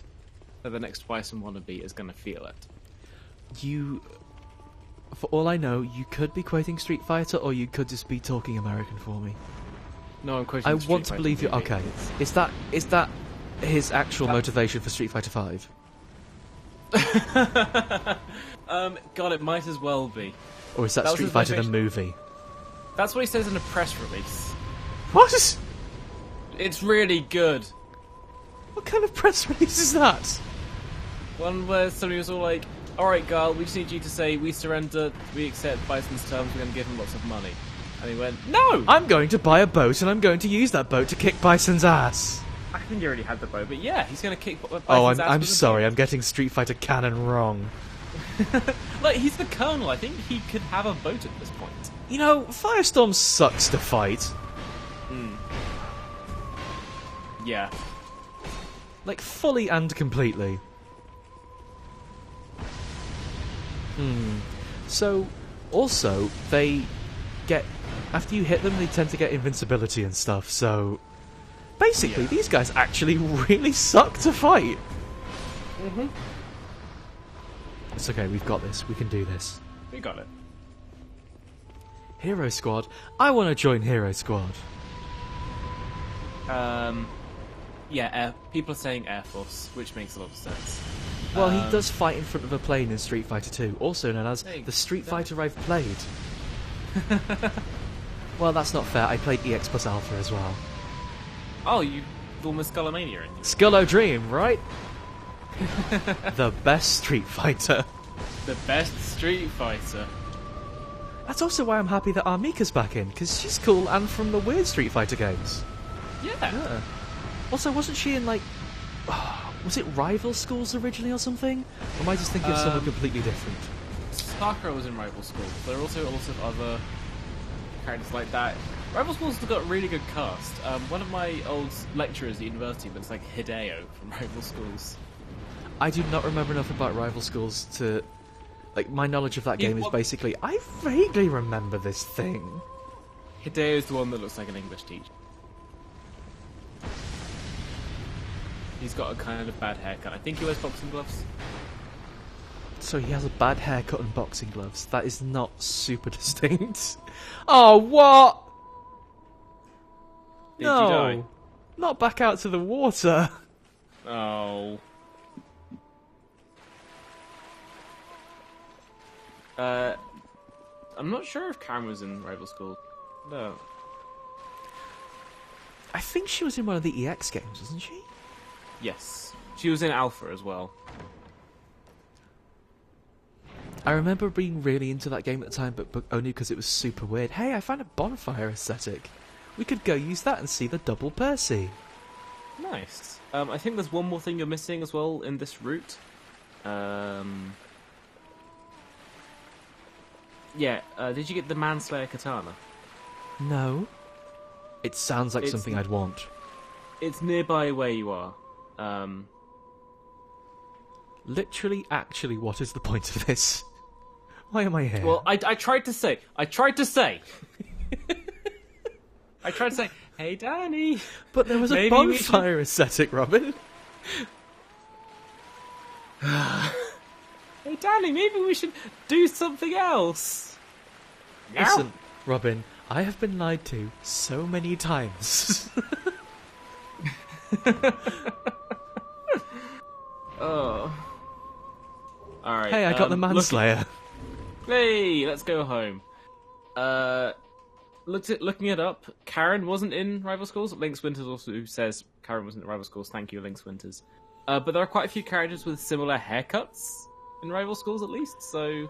that the next Bison wannabe is gonna feel it. For all I know, you could be quoting Street Fighter, or you could just be talking American for me. No, I'm quoting I Street want to Fighter believe you. movie. Okay, is that his actual motivation for Street Fighter 5? God, it might as well be. Or is that was Street his Fighter the motivation. movie? That's what he says in a press release. What? It's really good. What kind of press release is that? One where somebody was all like, "Alright, Guile, we just need you to say we surrender, we accept Bison's terms, we're going to give him lots of money." And he went, "No! I'm going to buy a boat, and I'm going to use that boat to kick Bison's ass. I think you already had the boat, but yeah, he's going to kick Bison's Oh, ass. I'm with a sorry, boat." I'm getting Street Fighter canon wrong. Like, he's the colonel. I think he could have a boat at this point. You know, Firestorm sucks to fight. Yeah. Like, fully and completely. So, also, they get... After you hit them, they tend to get invincibility and stuff, so... Basically, these guys actually really suck to fight. It's okay, we've got this. We can do this. We got it. Hero Squad? I want to join Hero Squad. People are saying Air Force, which makes a lot of sense. Well, he does fight in front of a plane in Street Fighter 2, also known as the Street Fighter I've played. Well, that's not fair. I played EX plus Alpha as well. Oh, you almost Skullomania in you. Skullo Dream, right? The best Street Fighter. The best Street Fighter. That's also why I'm happy that Armika's back in, because she's cool and from the weird Street Fighter games. Yeah. Also, wasn't she in, like... was it Rival Schools originally or something? Or am I just thinking of someone completely different? Sakura was in Rival Schools. There are also lots of other characters like that. Rival Schools has got a really good cast. One of my old lecturers at university looks like Hideo from Rival Schools. I do not remember enough about Rival Schools to... Like, my knowledge of that game is basically, I vaguely remember this thing. Hideo's the one that looks like an English teacher. He's got a kind of bad haircut. I think he wears boxing gloves. So he has a bad haircut and boxing gloves. That is not super distinct. Oh, what? Did you die? Not back out to the water. Oh. I'm not sure if Karen was in Rival School. No. I think she was in one of the EX games, wasn't she? Yes. She was in Alpha as well. I remember being really into that game at the time, but only because it was super weird. Hey, I found a bonfire aesthetic. We could go use that and see the double Percy. Nice. I think there's one more thing you're missing as well in this route. Did you get the Manslayer katana? No. It sounds like something I'd want. It's nearby where you are. Literally, actually, what is the point of this? Why am I here? Well, I tried to say. I tried to say, hey, Danny. But there was a bonfire aesthetic, Robin. Hey, Danny, maybe we should do something else. Listen, Robin, I have been lied to so many times. Oh. Alright. Hey, I got the Manslayer. Hey, let's go home. Looking it up, Karen wasn't in Rival Schools. Lynx Winters also says Karen wasn't in Rival Schools. Thank you, Lynx Winters. But there are quite a few characters with similar haircuts in Rival Schools, at least. So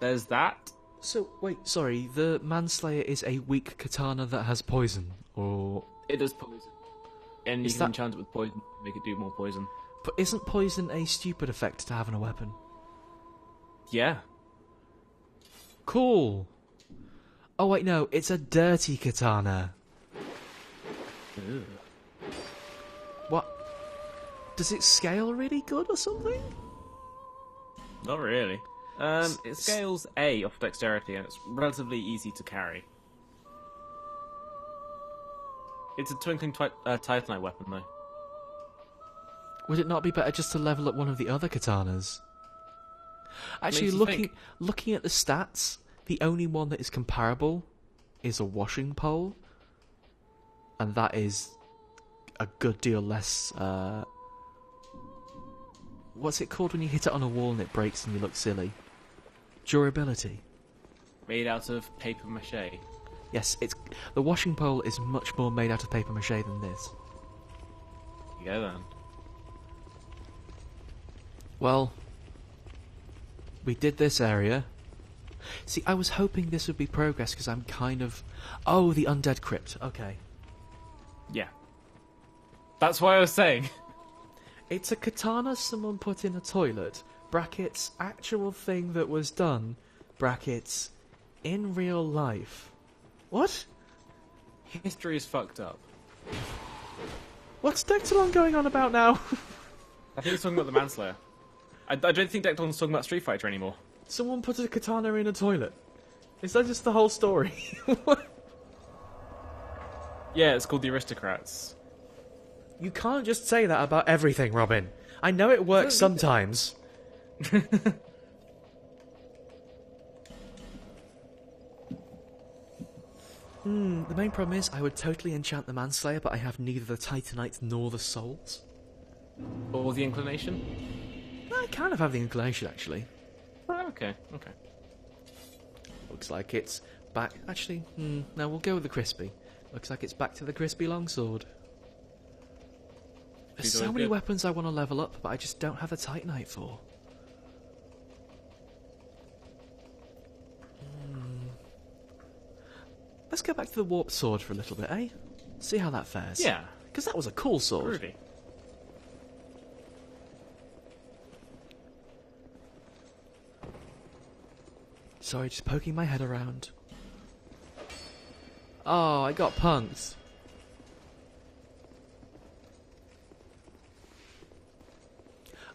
there's that. So wait, sorry. The Manslayer is a weak katana that has poison, or it does poison, and you can enchant it with poison, make it do more poison. But isn't poison a stupid effect to have in a weapon? Yeah. Cool. Oh wait, no, it's a dirty katana. Ugh. What? Does it scale really good or something? Not really. It scales A off dexterity, and it's relatively easy to carry. It's a twinkling titanite weapon, though. Would it not be better just to level up one of the other katanas? Actually, looking at the stats, the only one that is comparable is a washing pole, and that is a good deal less. What's it called when you hit it on a wall and it breaks and you look silly? Durability. Made out of paper mache. Yes, the washing pole is much more made out of paper mache than this. Yeah, then. Well, we did this area. See, I was hoping this would be progress because I'm kind of... Oh, the undead crypt. Okay. Yeah. That's what I was saying. It's a katana someone put in a toilet, brackets, actual thing that was done, brackets, in real life. What? History is fucked up. What's Dectalon going on about now? I think he's talking about the Manslayer. I don't think Dectalon's talking about Street Fighter anymore. Someone put a katana in a toilet. Is that just the whole story? Yeah, it's called the Aristocrats. You can't just say that about everything, Robin. I know it works sometimes. The main problem is I would totally enchant the Manslayer, but I have neither the Titanite nor the souls. Or the inclination? I kind of have the inclination, actually. Oh, okay, okay. Looks like it's back... Actually, no, we'll go with the crispy. Looks like it's back to the crispy longsword. There's so many weapons I want to level up, but I just don't have the Titanite for. Let's go back to the warp sword for a little bit, eh? See how that fares. Yeah. Because that was a cool sword. Groovy. Sorry, just poking my head around. Oh, I got punked.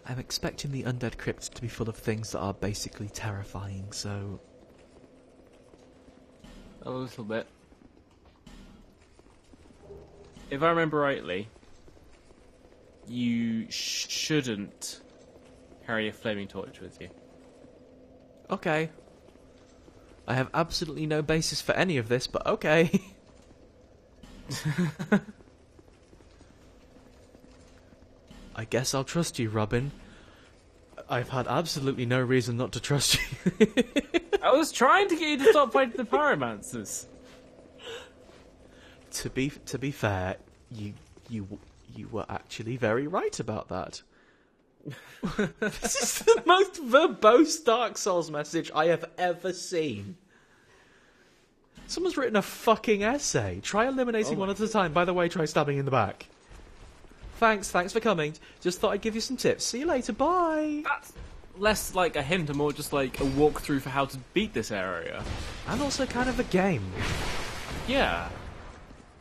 I'm expecting the undead crypt to be full of things that are basically terrifying, so... A little bit. If I remember rightly, you shouldn't carry a flaming torch with you. Okay. I have absolutely no basis for any of this, but okay. I guess I'll trust you, Robin. I've had absolutely no reason not to trust you. I was trying to get you to stop fighting the pyromancers. To be fair, you were actually very right about that. This is the most verbose Dark Souls message I have ever seen. Someone's written a fucking essay. Try eliminating one at a time. By the way, try stabbing in the back. Thanks for coming. Just thought I'd give you some tips. See you later, bye! That's less like a hint and more just like a walkthrough for how to beat this area. And also kind of a game. Yeah.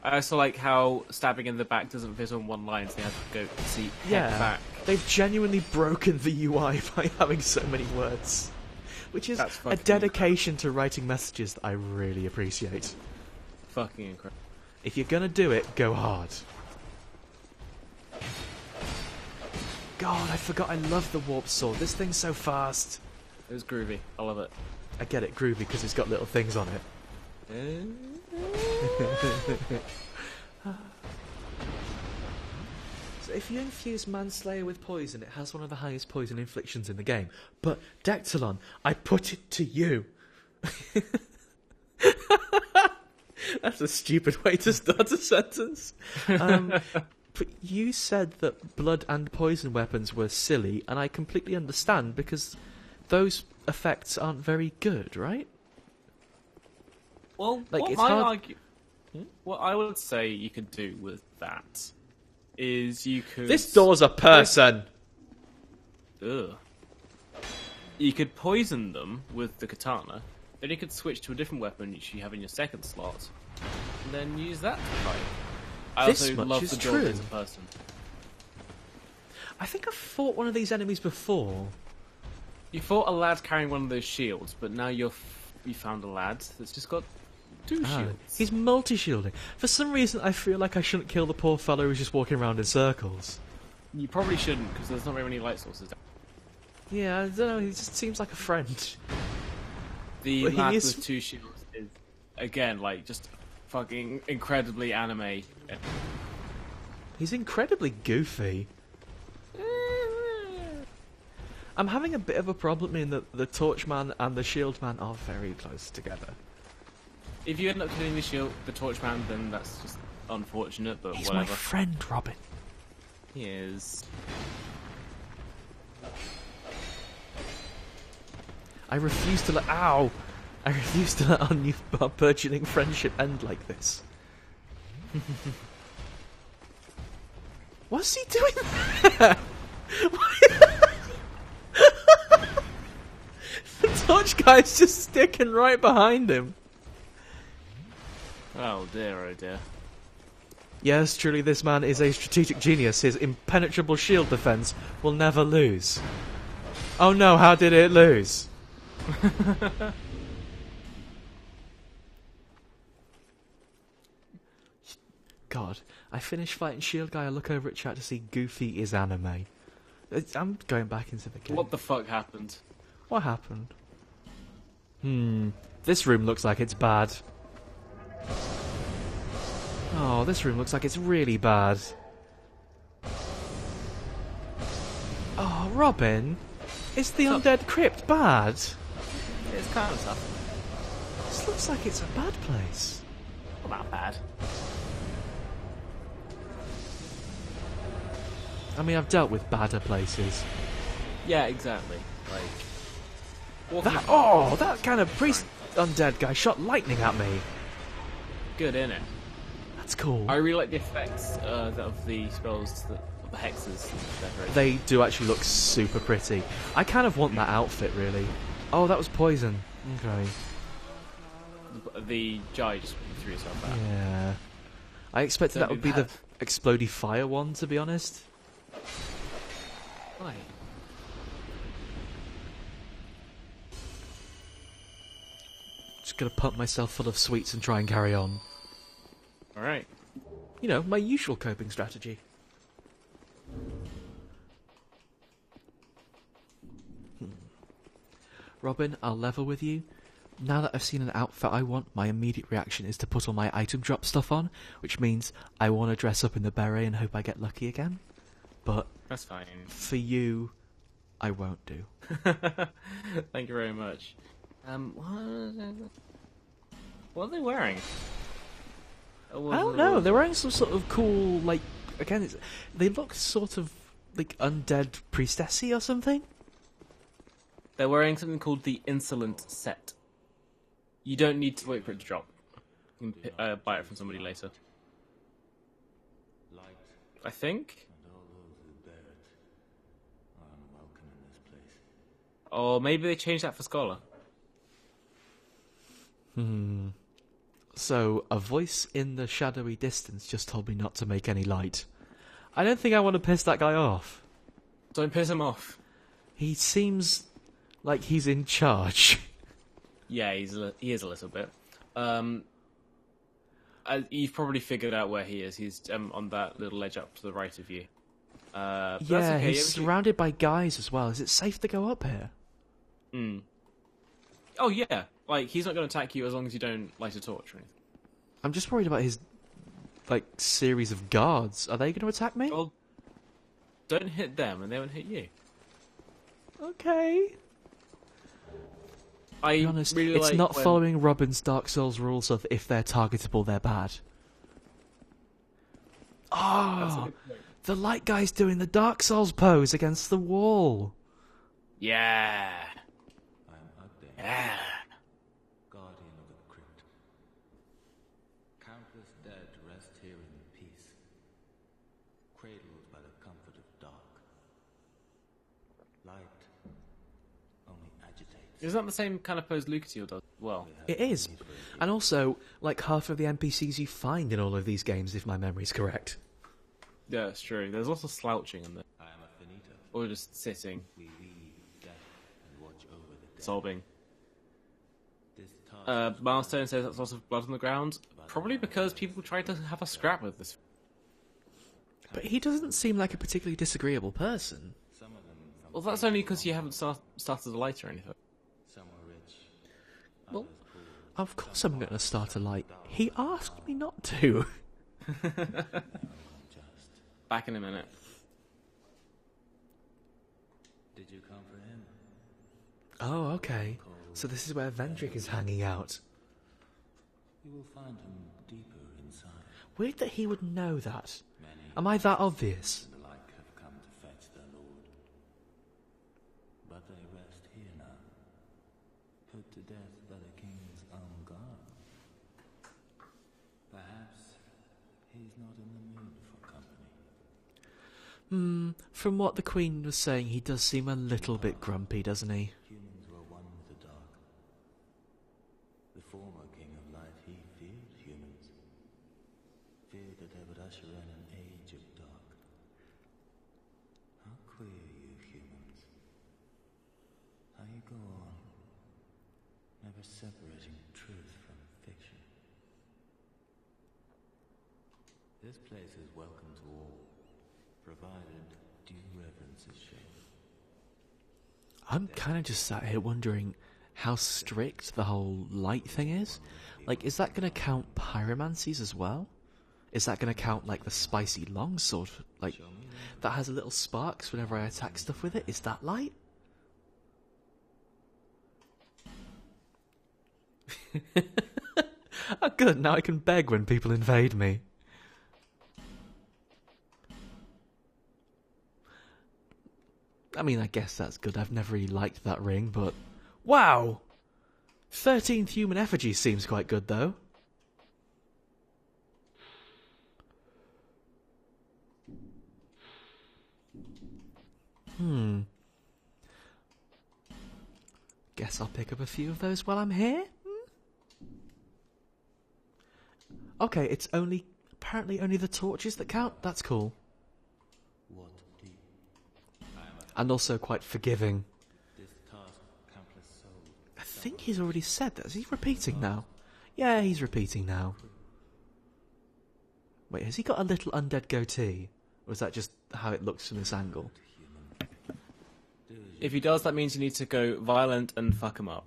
I also like how stabbing in the back doesn't fit on one line, so they have to go see head back. They've genuinely broken the UI by having so many words. Which is a dedication to writing messages that I really appreciate. Fucking incredible. If you're gonna do it, go hard. God, I forgot I love the warp sword. This thing's so fast. It was groovy. I love it. I get it, groovy, because it's got little things on it. So if you infuse Manslayer with poison, it has one of the highest poison inflictions in the game. But, Dectalon, I put it to you. That's a stupid way to start a sentence. But you said that blood and poison weapons were silly, and I completely understand, because those effects aren't very good, right? Well, like, what I would say you could do with that is you could... This door's a person! Ugh. You could poison them with the katana, then you could switch to a different weapon which you have in your second slot, and then use that to fight. I This also much love is the true. dog as a person. I think I've fought one of these enemies before. You fought a lad carrying one of those shields, but now you found a lad that's just got two shields. He's multi-shielding. For some reason, I feel like I shouldn't kill the poor fellow who's just walking around in circles. You probably shouldn't, because there's not very many light sources. Yeah, I don't know, he just seems like a friend. The lad with two shields is, again, like, just fucking incredibly anime. He's incredibly goofy. I'm having a bit of a problem in that the Torchman and the Shieldman are very close together. If you end up killing the Torchman, then that's just unfortunate, but He's whatever. my friend, Robin. He is. I refuse to let... Ow! I refuse to let our new burgeoning friendship end like this. What's he doing there? The torch guy's just sticking right behind him. Oh dear, oh dear. Yes, truly this man is a strategic genius. His impenetrable shield defense will never lose. Oh no, how did it lose? God, I finish fighting Shield Guy, I look over at chat to see Goofy is anime. I'm going back into the game. What the fuck happened? What happened? This room looks like it's bad. Oh, this room looks like it's really bad. Oh, Robin, is the undead crypt bad? It's kind of tough. This looks like it's a bad place. Not that bad. I mean, I've dealt with badder places. Yeah, exactly. Like That kind of priest undead guy shot lightning at me. good, innit? That's cool. I really like the effects of the spells, of the hexes. They do actually look super pretty. I kind of want that outfit, really. Oh, that was poison. Okay. The jar just threw yourself out. Yeah. I expected Don't that would do be the that. explodey fire one, to be honest. Why? Just gonna pump myself full of sweets and try and carry on. Alright. You know, my usual coping strategy. Robin, I'll level with you. Now that I've seen an outfit I want, my immediate reaction is to put all my item drop stuff on, which means I want to dress up in the beret and hope I get lucky again. But That's fine. for you, I won't do. Thank you very much. What are they wearing? I don't know. They're wearing some sort of cool, like, again, they look sort of like undead priestessy or something. They're wearing something called the Insolent Set. You don't need to wait for it to drop. You can buy it from somebody later. I think. Or maybe they changed that for Scholar. So, a voice in the shadowy distance just told me not to make any light. I don't think I want to piss that guy off. Don't piss him off. He seems like he's in charge. Yeah, he is a little bit. You've probably figured out where he is. He's on that little ledge up to the right of you. But that's Yeah, okay. he's surrounded by guys as well. Is it safe to go up here? Oh yeah, like he's not going to attack you as long as you don't light a torch or anything. I'm just worried about his, like, series of guards. Are they going to attack me? Well, don't hit them, and they won't hit you. Okay. To To be honest, really it's like not when... following Robin's Dark Souls rules of if they're targetable, they're bad. That's a Oh, good point. the light guy's doing the Dark Souls pose against the wall. Yeah. I'm Ugde, Yeah. guardian of the Crypt. Countless dead rest here in peace, cradled by the comfort of dark. Light only agitates. Isn't that the same kind of pose Lucatiel does? Well, It is. And also, like half of the NPCs you find in all of these games, if my memory's correct. yeah, it's true. There's lots of slouching in there, I am a finito. or just sitting, We weave death and watch over the dead. sobbing. This task Milestone says that's lots of blood on the ground. Probably because people tried to have a scrap with this. But he doesn't seem like a particularly disagreeable person. some of them from Well, that's only because you haven't started a light or anything. some were rich. Well, of course I'm going to start a light. He asked me not to. Just. Back in a minute. Did you come for him? Oh, okay. So this is where Vendrick is hanging out. You will find him deeper inside. Weird that he would know that. Many Am I that obvious? and the like have come to fetch their lord. But they rest here now, put to death by the king's own guard. Perhaps he's not in the mood for company. From what the Queen was saying, he does seem a little bit grumpy, doesn't he? Humans were one with the dark. The former king of light, he feared humans. Feared that they would usher in an age of dark. How queer you humans. How you go on, never separating truth from fiction. This place is welcome to all, provided due reverence is shown. I'm kind of just sat here wondering how strict the whole light thing is. Like, is that going to count pyromancies as well? Is that going to count like the spicy longsword? Like, that has a little sparks whenever I attack stuff with it? Is that light? Oh good, now I can beg when people invade me. I mean, I guess that's good. I've never really liked that ring, but... Wow! 13th human effigy seems quite good, though. Guess I'll pick up a few of those while I'm here. Okay, it's apparently only the torches that count. That's cool. And also quite forgiving. I think he's already said that. Is he repeating now? Yeah, he's repeating now. Wait, has he got a little undead goatee? Or is that just how it looks from this angle? If he does, that means you need to go violent and fuck him up.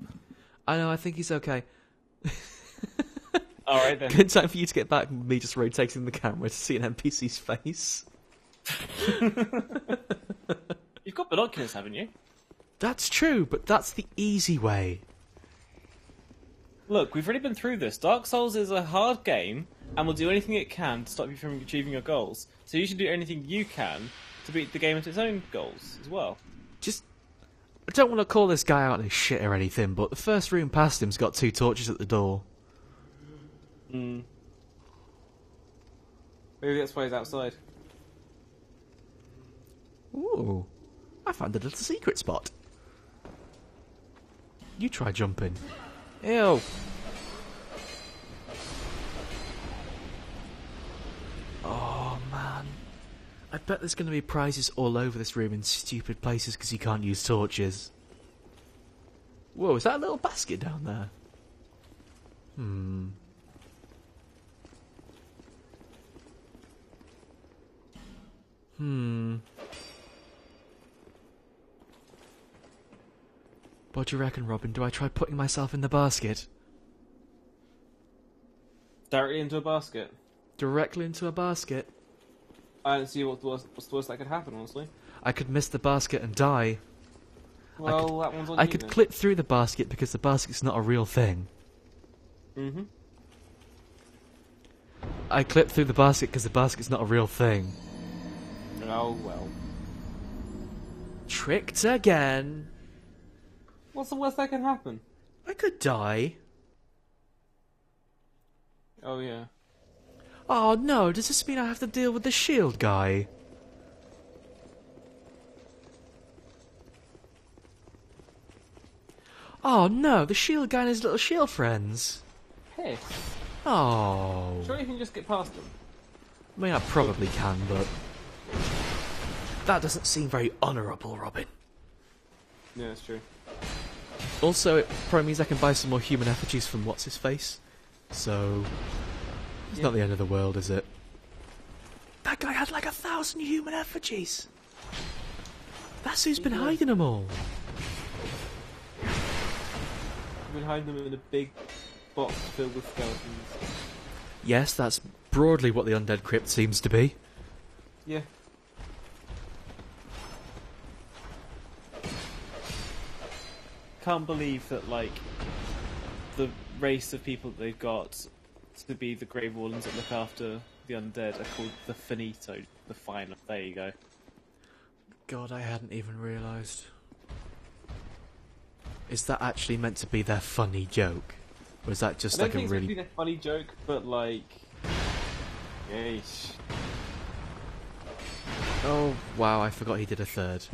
I know, I think he's okay. Alright then. Good time for you to get back and me just rotating the camera to see an NPC's face. You've got binoculars, haven't you? That's true, but that's the easy way. Look, we've already been through this. Dark Souls is a hard game, and will do anything it can to stop you from achieving your goals. So you should do anything you can to beat the game at its own goals as well. I don't want to call this guy out on his shit or anything, but the first room past him's got 2 torches at the door. Maybe that's why he's outside. Ooh, I found a little secret spot. You try jumping. Ew. Oh man. I bet there's going to be prizes all over this room in stupid places because you can't use torches. Whoa, is that a little basket down there? What do you reckon, Robin? Do I try putting myself in the basket? Directly into a basket. Directly into a basket? I don't see what's the worst that could happen, honestly. I could miss the basket and die. Well, that one's on I you could then. clip through the basket because the basket's not a real thing. I clip through the basket because the basket's not a real thing. Oh, well. Tricked again. What's the worst that can happen? I could die. Oh, yeah. Oh no, does this mean I have to deal with the shield guy? Oh no, the shield guy and his little shield friends. Hey. Oh. Sure you can just get past them? I mean, I probably can, but... that doesn't seem very honourable, Robin. Yeah, that's true. Also, it probably means I can buy some more human effigies from What's-His-Face. So... it's not the end of the world, is it? That guy had like 1,000 human effigies! That's who's been hiding them all! I've been hiding them in a big box filled with skeletons. Yes, that's broadly what the undead crypt seems to be. Yeah. Can't believe that, like, the race of people that they've got to be the Grave Wardens that look after the undead are called the Finito, the final. There you go. God, I hadn't even realised. Is that actually meant to be their funny joke? Or is that just I don't like think a it's meant to really... be a funny joke, but like... yeesh. Oh, wow, I forgot he did a third.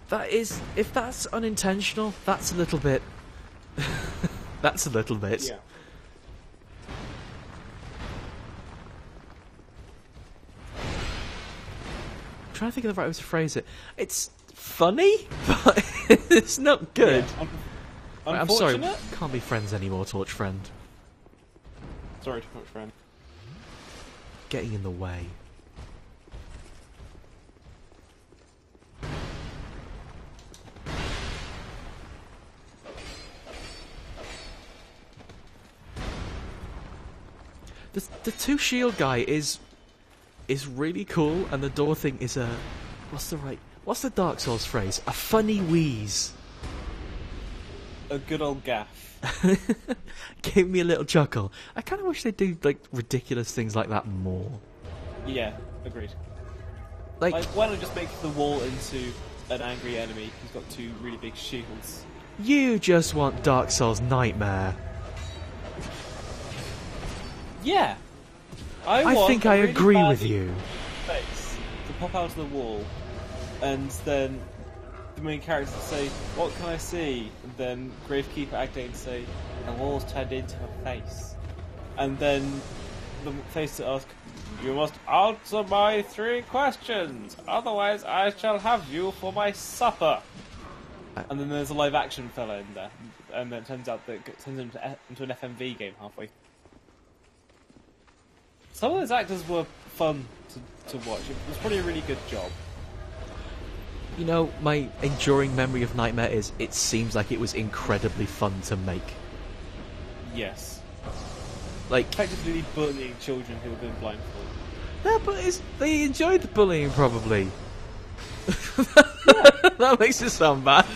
That is... if that's unintentional, that's a little bit... that's a little bit. Yeah. I'm trying to think of the right way to phrase it. It's funny, but it's not good. Yeah. Right, I'm sorry, Unfortunate? can't be friends anymore, Torch Friend. Sorry, too much friend. Getting in the way. The two shield guy is really cool, and the door thing is what's the Dark Souls phrase? A funny wheeze. A good old gaff. Gave me a little chuckle. I kind of wish they'd do like ridiculous things like that more. Yeah, agreed. Like why not just make the wall into an angry enemy who's got two really big shields? you just want Dark Souls Nightmare. Yeah. I think I really agree bad with you. Face to pop out of the wall, and then the main character to say, "What can I see?" And then Gravekeeper Agdane say, "The wall's turned into a face," and then the face to ask, "You must answer my 3 questions, otherwise I shall have you for my supper." And then there's a live action fella in there, and then it turns out that it turns into an FMV game halfway. Some of those actors were fun to watch. It was probably a really good job. You know, my enduring memory of Nightmare is it seems like it was incredibly fun to make. Yes. Like, Effectively bullying children who were being blindfolded. yeah, but they enjoyed the bullying, probably. That makes it sound bad.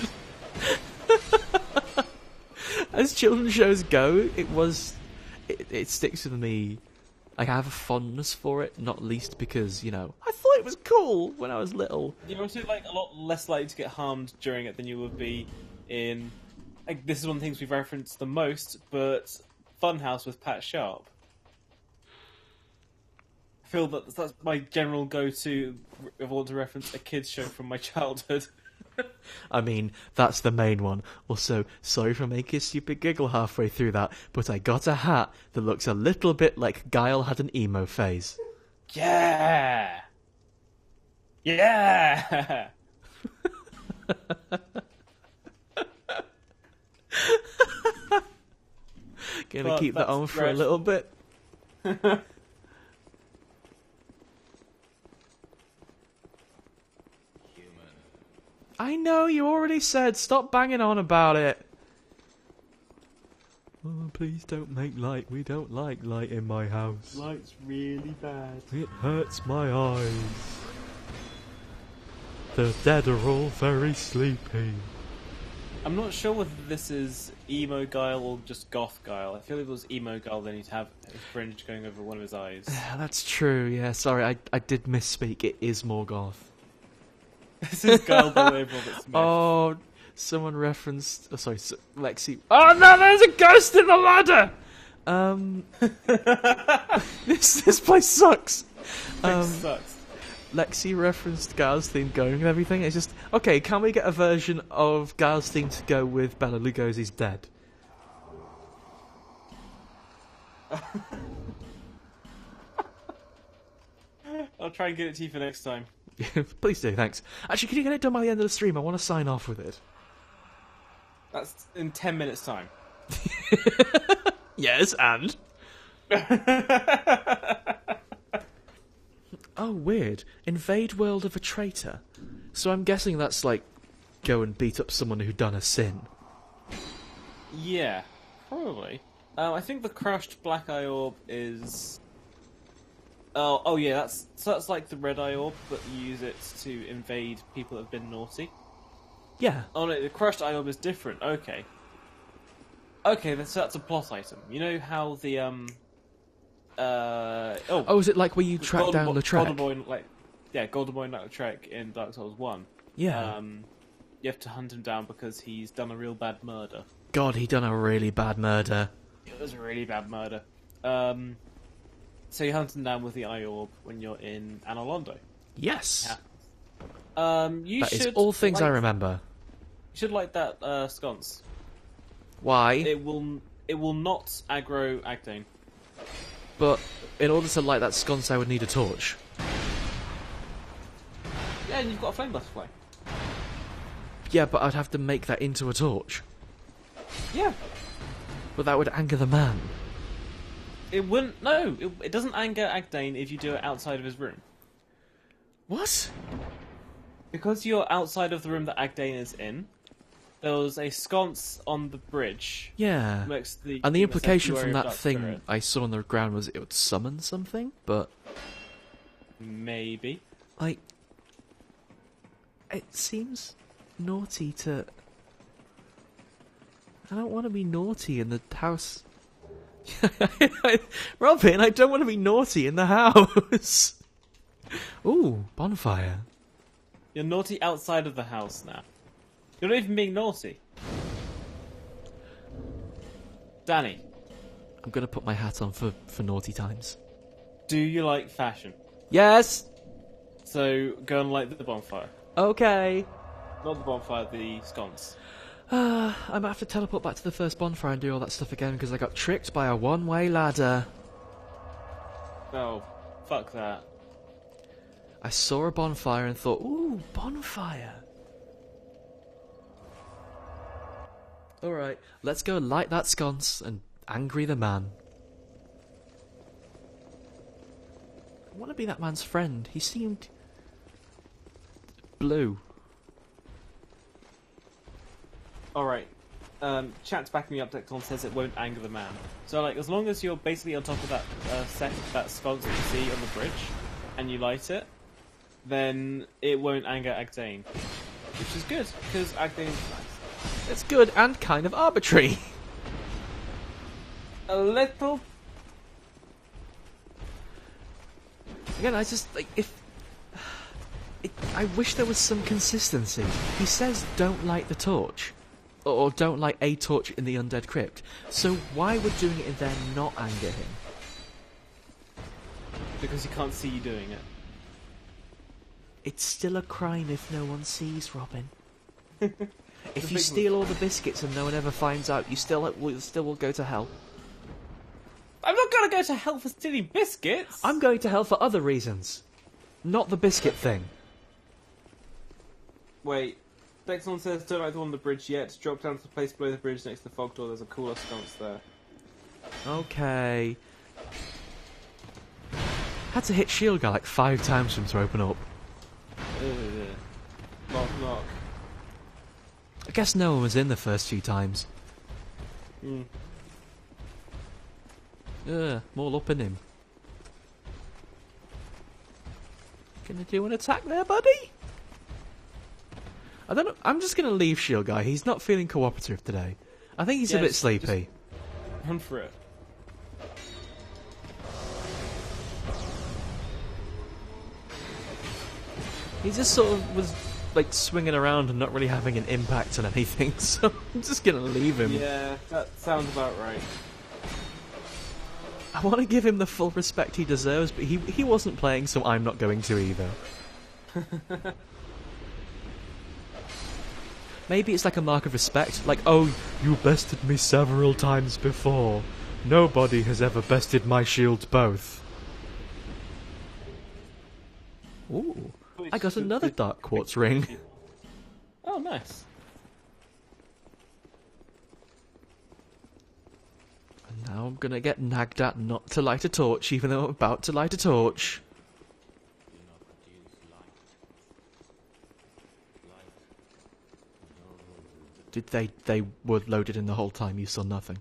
As children's shows go, it sticks with me. I have a fondness for it, not least because, you know, I thought it was cool when I was little. You're also like a lot less likely to get harmed during it than you would be in. Like, this is one of the things we've referenced the most, but Funhouse with Pat Sharp. I feel that that's my general go-to if I want to reference a kids show from my childhood. I mean, that's the main one. Also, sorry for making a stupid giggle halfway through that, but I got a hat that looks a little bit like Guile had an emo phase. Yeah! Yeah! Gonna keep that on for a little bit. I know, you already said, stop banging on about it. Oh, please don't make light. We don't like light in my house. Light's really bad. It hurts my eyes. The dead are all very sleepy. I'm not sure whether this is emo Guile or just goth Guile. I feel if it was emo Guile, then he'd have a fringe going over one of his eyes. That's true, yeah. Sorry, I did misspeak. It is more goth. This is Guile by way of Robert Smith. Oh, someone referenced... Oh, sorry, Lexi... Oh no, there's a ghost in the ladder! This place sucks. This sucks. Lexi referenced Gar's theme going and everything. It's just... Okay, can we get a version of Gar's theme to go with Bela Lugosi's Dead? I'll try and get it to you for next time. Please do, thanks. Actually, can you get it done by the end of the stream? I want to sign off with it. That's in 10 minutes' time. Yes, and? Oh, weird. Invade world of a traitor. So I'm guessing that's like go and beat up someone who done a sin. Yeah, probably. I think the crushed black eye orb is... Oh yeah, that's like the red eye orb, but you use it to invade people that have been naughty. Yeah. Oh no, the crushed eye orb is different. Okay. Okay, so that's a plot item. You know how the Oh, is it like where you track down Lautrec? Golden Boy Lautrec in Dark Souls 1. Yeah. You have to hunt him down because he's done a real bad murder. God, he done a really bad murder. It was a really bad murder. So you hunt him down with the eye orb when you're in Anolondo. Yes. Yeah. That is all things I remember. You should like that sconce. Why? It will not aggro Agdane. But in order to light that sconce, I would need a torch. Yeah, and you've got a flame butterfly. Yeah, but I'd have to make that into a torch. Yeah. But that would anger the man. It wouldn't. No, it doesn't anger Agdane if you do it outside of his room. What? Because you're outside of the room that Agdane is in, there was a sconce on the bridge. Yeah. Next to the, And the implication from that Dark thing Spirit. I saw on the ground was it would summon something, but... Maybe. Like... It seems naughty to... I don't want to be naughty in the house... Robin, I don't want to be naughty in the house! Ooh, bonfire. You're naughty outside of the house now. You're not even being naughty. Danny, I'm gonna put my hat on for naughty times. do you like fashion? Yes! So go and light the bonfire. Okay. Not the bonfire, the sconce. I'm gonna have to teleport back to the first bonfire and do all that stuff again because I got tricked by a one-way ladder. Oh, fuck that. I saw a bonfire and thought, ooh, bonfire. Alright, let's go light that sconce and angry the man. I want to be that man's friend. He seemed... blue. Alright. Chat's backing me up. Decton says it won't anger the man. So, like, as long as you're basically on top of that that sconce that you see on the bridge, and you light it, then it won't anger Agdane. Which is good, because Agdane's nice. It's good and kind of arbitrary. A little. Again, I just, like, I wish there was some consistency. He says don't light the torch. Or don't light a torch in the undead crypt. So why would doing it in there not anger him? Because he can't see you doing it. It's still a crime if no one sees, Robin. If you steal all the biscuits and no one ever finds out, you still will go to hell. I'm not gonna go to hell for stealing biscuits! I'm going to hell for other reasons. Not the biscuit thing. Wait. Dexon says, don't like the one on the bridge yet. Drop down to the place below the bridge next to the fog door. There's a cooler sconce there. Okay. Had to hit shield guy like 5 times for him to open up. Knock, knock. I guess no one was in the first few times. More up in him. Gonna do an attack there, buddy? I don't know. I'm just gonna leave shield guy. He's not feeling cooperative today. I think he's a bit sleepy. Run for it. He just sort of was like swinging around and not really having an impact on anything, so I'm just gonna leave him. Yeah, that sounds about right. I want to give him the full respect he deserves, but he wasn't playing, so I'm not going to either. Maybe it's like a mark of respect, like, oh, you bested me several times before. Nobody has ever bested my shields both. Ooh, I got another dark quartz ring. Oh, nice. And now I'm gonna get nagged at not to light a torch, even though I'm about to light a torch. Did they were loaded in the whole time, you saw nothing?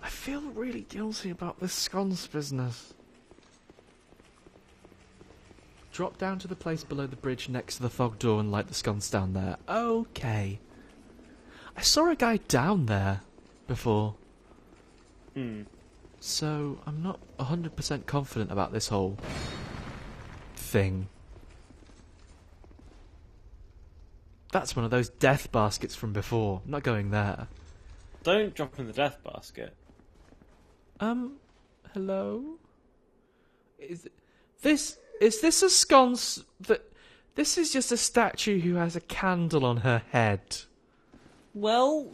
I feel really guilty about this sconce business. Drop down to the place below the bridge next to the fog door and light the sconce down there. Okay. I saw a guy down there before. So, I'm not 100% confident about this whole thing. That's one of those death baskets from before. I'm not going there. Don't drop in the death basket. Hello? Is this a sconce that... This is just a statue who has a candle on her head. Well,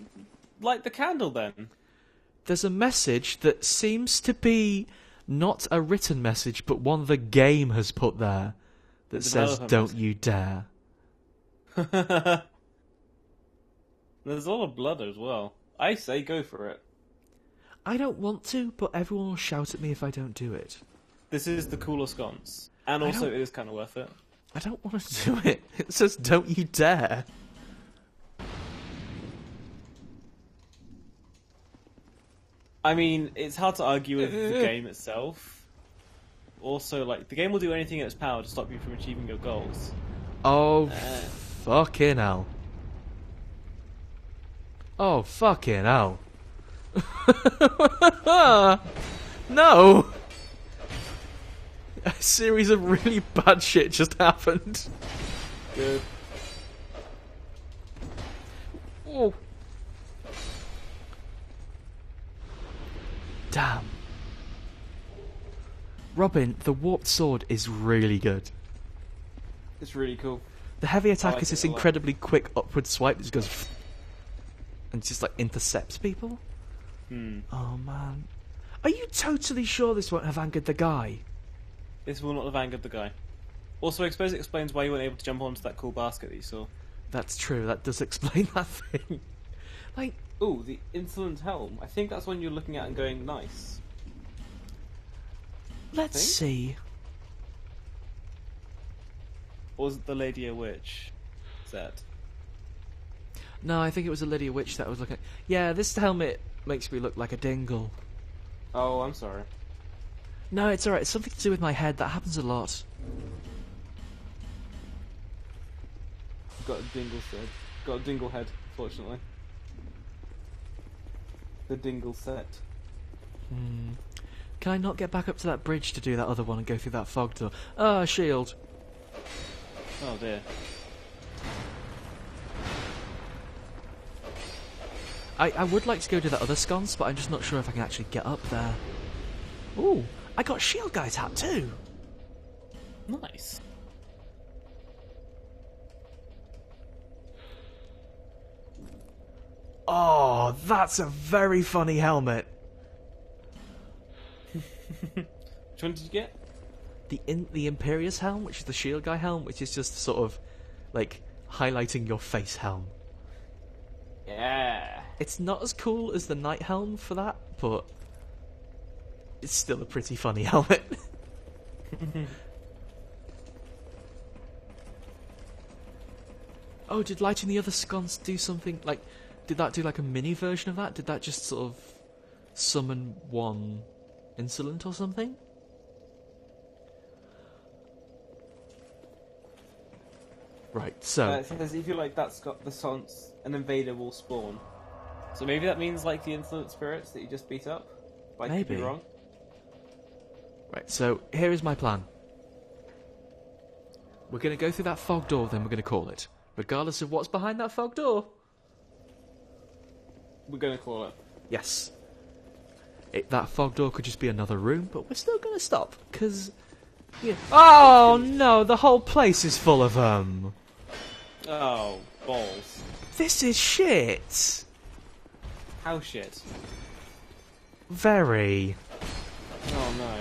light the candle then. There's a message that seems to be not a written message, but one the game has put there that says, "Don't you dare." There's a lot of blood as well. I say go for it. I don't want to, but everyone will shout at me if I don't do it. This is the cooler sconce. And also, it is kind of worth it. I don't want to do it. It says, don't you dare. I mean, it's hard to argue with the game itself. Also, like, the game will do anything in its power to stop you from achieving your goals. Oh, fucking hell. Oh, fucking hell. No! A series of really bad shit just happened. Good. Oh. Damn. Robin, the warped sword is really good. It's really cool. The heavy attack like is this it a lot. incredibly quick upward swipe that just goes and just like intercepts people. Oh man. Are you totally sure this won't have angered the guy? This will not have angered the guy. Also, I suppose it explains why you weren't able to jump onto that cool basket that you saw. That's true, that does explain that thing. Like, Ooh, the insolent helm. I think that's one you're looking at and going, nice. let's see. Or was it the Lady a Witch set? No, I think it was a Lydia Witch that I was looking at. Yeah, this helmet makes me look like a dingle. Oh, I'm sorry. No, it's alright, it's something to do with my head, that happens a lot. Got a dingle set. Got a dingle head, fortunately. The dingle set. Can I not get back up to that bridge to do that other one and go through that fog door? Ah, shield. Oh dear. I would like to go to that other sconce, but I'm just not sure if I can actually get up there. Ooh, I got shield guy's hat too. Nice. Oh, that's a very funny helmet. Which one did you get? The Imperious helm, which is the shield guy helm, which is just sort of like highlighting your face helm. Yeah. It's not as cool as the knight helm for that, but it's still a pretty funny helmet. Oh, did lighting the other sconce do something like? Did that do like a mini version of that? Did that just sort of summon one insolent or something? Right, so It says if you like that's got the sconce, an invader will spawn. So maybe that means like the insolent spirits that you just beat up. But I could be Maybe. wrong. right, so here is my plan. We're going to go through that fog door, then we're going to call it, regardless of what's behind that fog door. We're gonna call it. Yes. That fog door could just be another room, but we're still going to stop, because... Yeah. Oh, no, the whole place is full of them. Oh, balls. This is shit. How shit? Very. Oh no.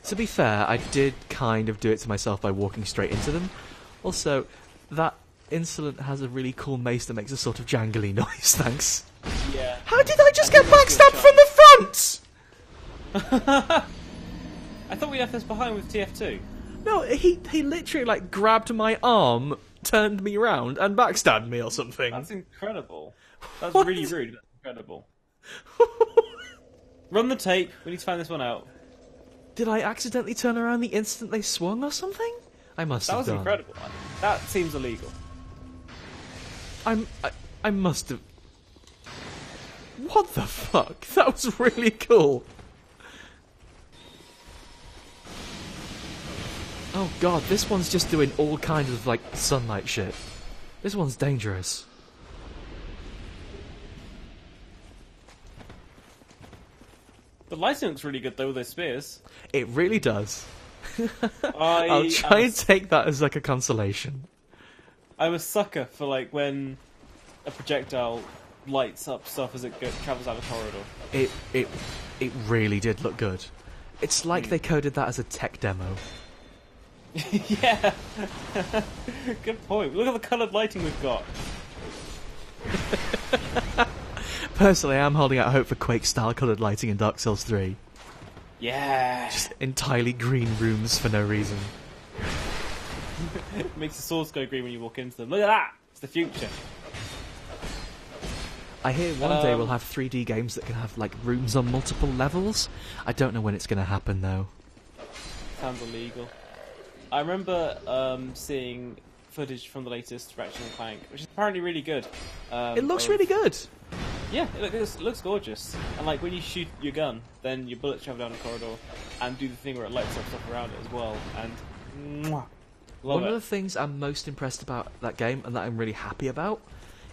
To be fair, I did kind of do it to myself by walking straight into them. Also, that insolent has a really cool mace that makes a sort of jangly noise, thanks. Yeah. How did I just get backstabbed from the front? I thought we left this behind with TF2. No, he literally like grabbed my arm, turned me around, and backstabbed me or something. That's incredible. That's What? really rude. That's incredible. Run the tape. We need to find this one out. Did I accidentally turn around the instant they swung or something? I must That have was done. incredible. That seems illegal. I must have... What the fuck? That was really cool. Oh god, this one's just doing all kinds of, like, sunlight shit. This one's dangerous. The lighting looks really good though with those spears. It really does. I'll try and take that as, like, a consolation. I'm a sucker for, like, when a projectile lights up stuff as it travels out of a corridor. It really did look good. It's like they coded that as a tech demo. Yeah. Good point. Look at the coloured lighting we've got. Personally, I'm holding out hope for Quake-style coloured lighting in Dark Souls 3. Yeah. Just entirely green rooms for no reason. It makes the swords go green when you walk into them. Look at that! It's the future. I hear one day we'll have 3D games that can have like rooms on multiple levels. I don't know when it's going to happen though. Sounds illegal. I remember seeing footage from the latest Ratchet & Clank, which is apparently really good. It looks really good. Yeah, it looks gorgeous. And like when you shoot your gun, then your bullets travel down the corridor and do the thing where it lights up stuff around it as well. And mwah, love One it. of the things I'm most impressed about that game, and that I'm really happy about,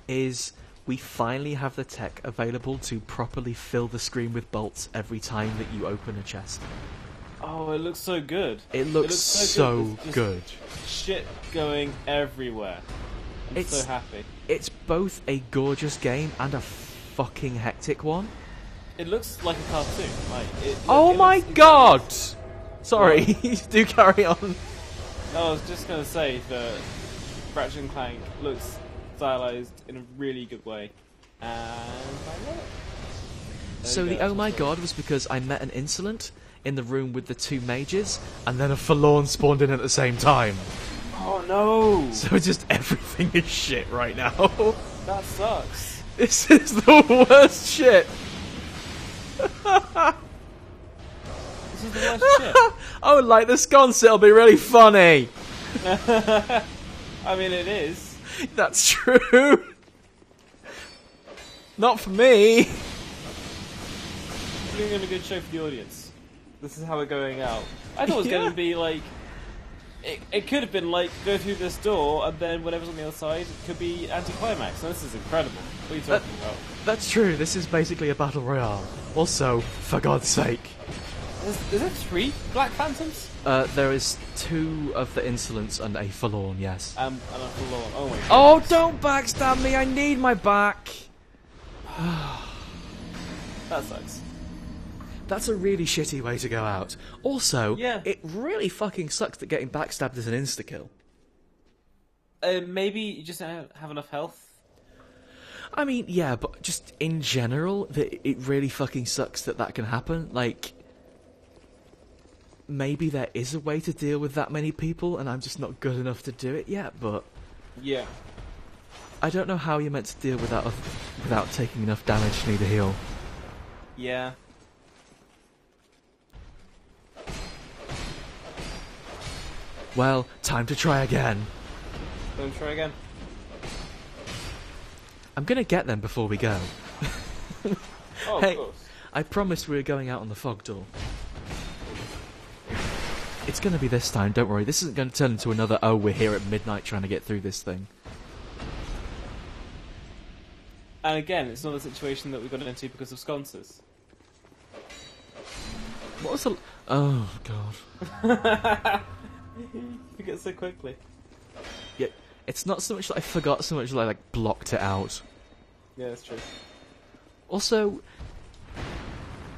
is we finally have the tech available to properly fill the screen with bolts every time that you open a chest. Oh, it looks so good. It looks so good. Shit going everywhere. I'm so happy. It's both a gorgeous game and a fucking hectic one. It looks like a cartoon. Oh my god! Sorry, do carry on. No, I was just going to say that Ratchet & Clank looks stylized in a really good way. And I love it. So the oh my god was because I met an insolent in the room with the two mages, and then a forlorn spawned in at the same time. Oh no! So just everything is shit right now. That sucks. This is the worst shit. This is the worst shit. Oh, like the sconce, it'll be really funny. I mean, it is. That's true. Not for me. We're doing a good show for the audience. This is how we're going out. I thought it was going to be like... It could have been like, go through this door, and then whatever's on the other side could be anticlimax. Now, this is incredible. What are you talking about? That's true, this is basically a battle royale. Also, for God's sake. Is there 3 Black Phantoms? There is 2 of the insolents and a forlorn, yes. And a forlorn. Oh my god. Oh, don't backstab me, I need my back. That sucks. That's a really shitty way to go out. Also, yeah. It really fucking sucks that getting backstabbed is an insta-kill. Maybe you just don't have enough health? I mean, yeah, but just in general, it really fucking sucks that can happen. Like, maybe there is a way to deal with that many people, and I'm just not good enough to do it yet, but... Yeah. I don't know how you're meant to deal with that without taking enough damage to need a heal. Yeah. Well, time to try again. Don't try again. I'm gonna get them before we go. Oh, hey, of course. I promised we were going out on the fog door. It's gonna be this time, don't worry. This isn't gonna turn into another, oh, we're here at midnight trying to get through this thing. And again, it's not a situation that we got into because of sconces. What was the... Oh, God. You forget so quickly. Yeah, it's not so much that I forgot, so much that I, like, blocked it out. Yeah, that's true. Also,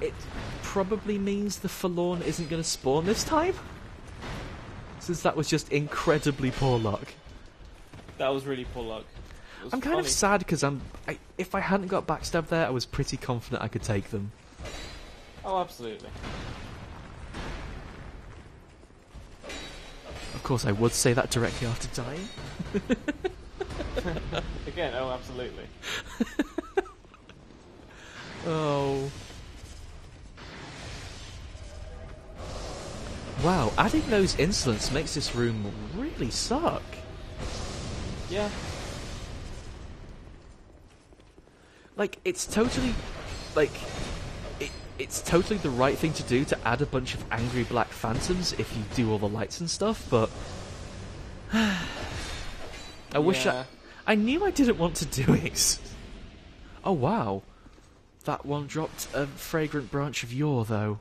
it probably means the Forlorn isn't going to spawn this time. Since that was just incredibly poor luck. That was really poor luck. I'm kind of sad because if I hadn't got backstabbed there, I was pretty confident I could take them. Oh, absolutely. Of course, I would say that directly after dying. Again, oh, absolutely. Oh. Wow, adding those insolents makes this room really suck. Yeah. Like, it's totally... Like... It's totally the right thing to do to add a bunch of angry black phantoms if you do all the lights and stuff, but... I wish I knew I didn't want to do it. Oh, wow. That one dropped a fragrant branch of yore, though.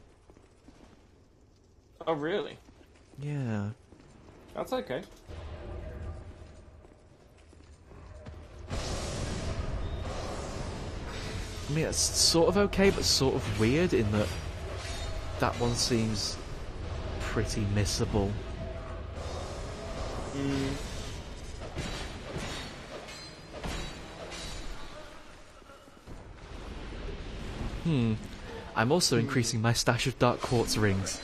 Oh, really? Yeah. That's okay. I mean, it's sort of okay, but sort of weird in that that one seems pretty missable. I'm also increasing my stash of dark quartz rings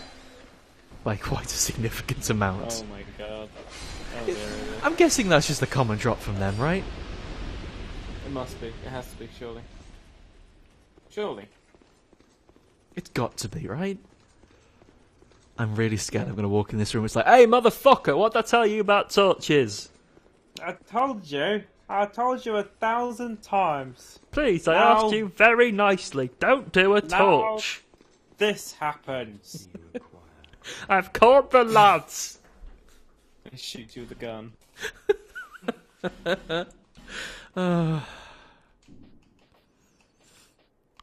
by quite a significant amount. Oh my god. Oh dear. I'm guessing that's just a common drop from them, right? It must be. It has to be, surely. Surely. It's got to be, right? I'm really scared I'm going to walk in this room. It's like, hey, motherfucker, what'd I tell you about torches? I told you 1,000 times. Please, I asked you very nicely. Don't do a torch. This happens. I've caught the lads. I shoot you with a gun.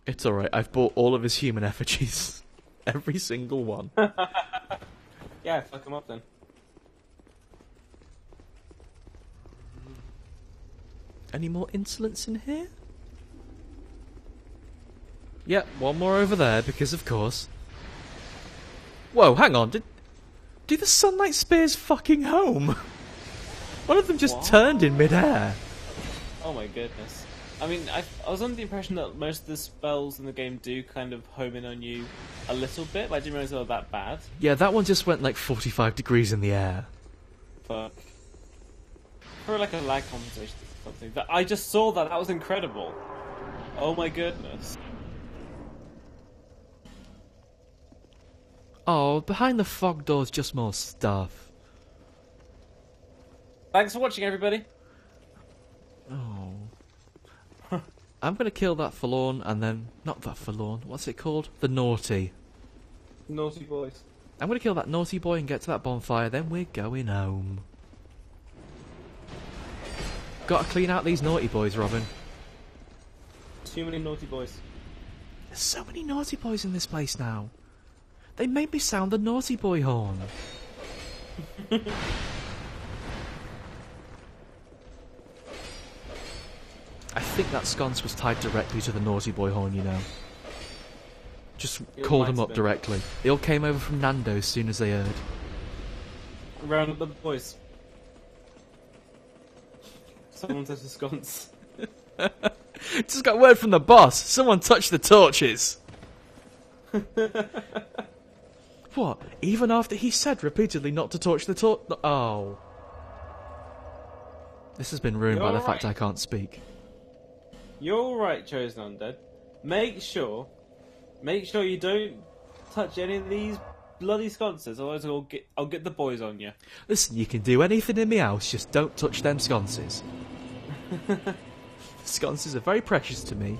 It's alright, I've bought all of his human effigies. Every single one. Yeah, fuck him up then. Any more insolence in here? Yep, one more over there, because of course. Whoa, hang on, do the sunlight spears fucking home? One of them just turned in midair. Oh my goodness. I mean, I was under the impression that most of the spells in the game do kind of home in on you a little bit, but I didn't realise they were that bad. Yeah, that one just went like 45 degrees in the air. Fuck. For like a lag compensation or something. But I just saw that, that was incredible. Oh my goodness. Oh, behind the fog door's just more stuff. Thanks for watching, everybody. Oh. I'm gonna kill that forlorn and then... Not that forlorn, what's it called? The naughty. Naughty boys. I'm gonna kill that naughty boy and get to that bonfire, then we're going home. Gotta clean out these naughty boys, Robin. Too many naughty boys. There's so many naughty boys in this place now. They made me sound the naughty boy horn. I think that sconce was tied directly to the naughty boy horn, you know. Just called them up directly. They all came over from Nando's as soon as they heard. Round up the boys. Someone touched the sconce. Just got word from the boss. Someone touched the torches. What? Even after he said repeatedly not to torch the torch? Oh. This has been ruined by the fact I can't speak. You're alright, Chosen Undead. Make sure you don't touch any of these bloody sconces, otherwise I'll get the boys on you. Listen, you can do anything in my house, just don't touch them sconces. Sconces are very precious to me.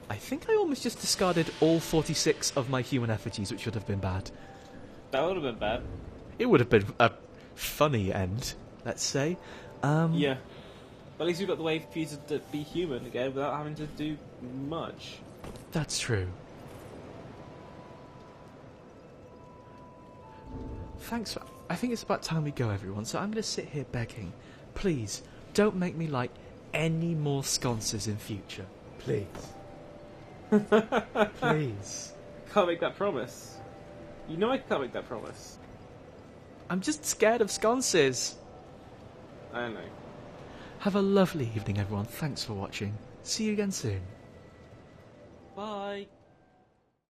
I think I almost just discarded all 46 of my human effigies, which would have been bad. That would have been bad. It would have been a funny end, let's say. Yeah. But at least we've got the way for you to be human again without having to do much. That's true. Thanks for... I think it's about time we go, everyone, so I'm going to sit here begging. Please, don't make me like any more sconces in future. Please. Please. Can't make that promise. You know I can't make that promise. I'm just scared of sconces. I know. Have a lovely evening, everyone. Thanks for watching. See you again soon. Bye.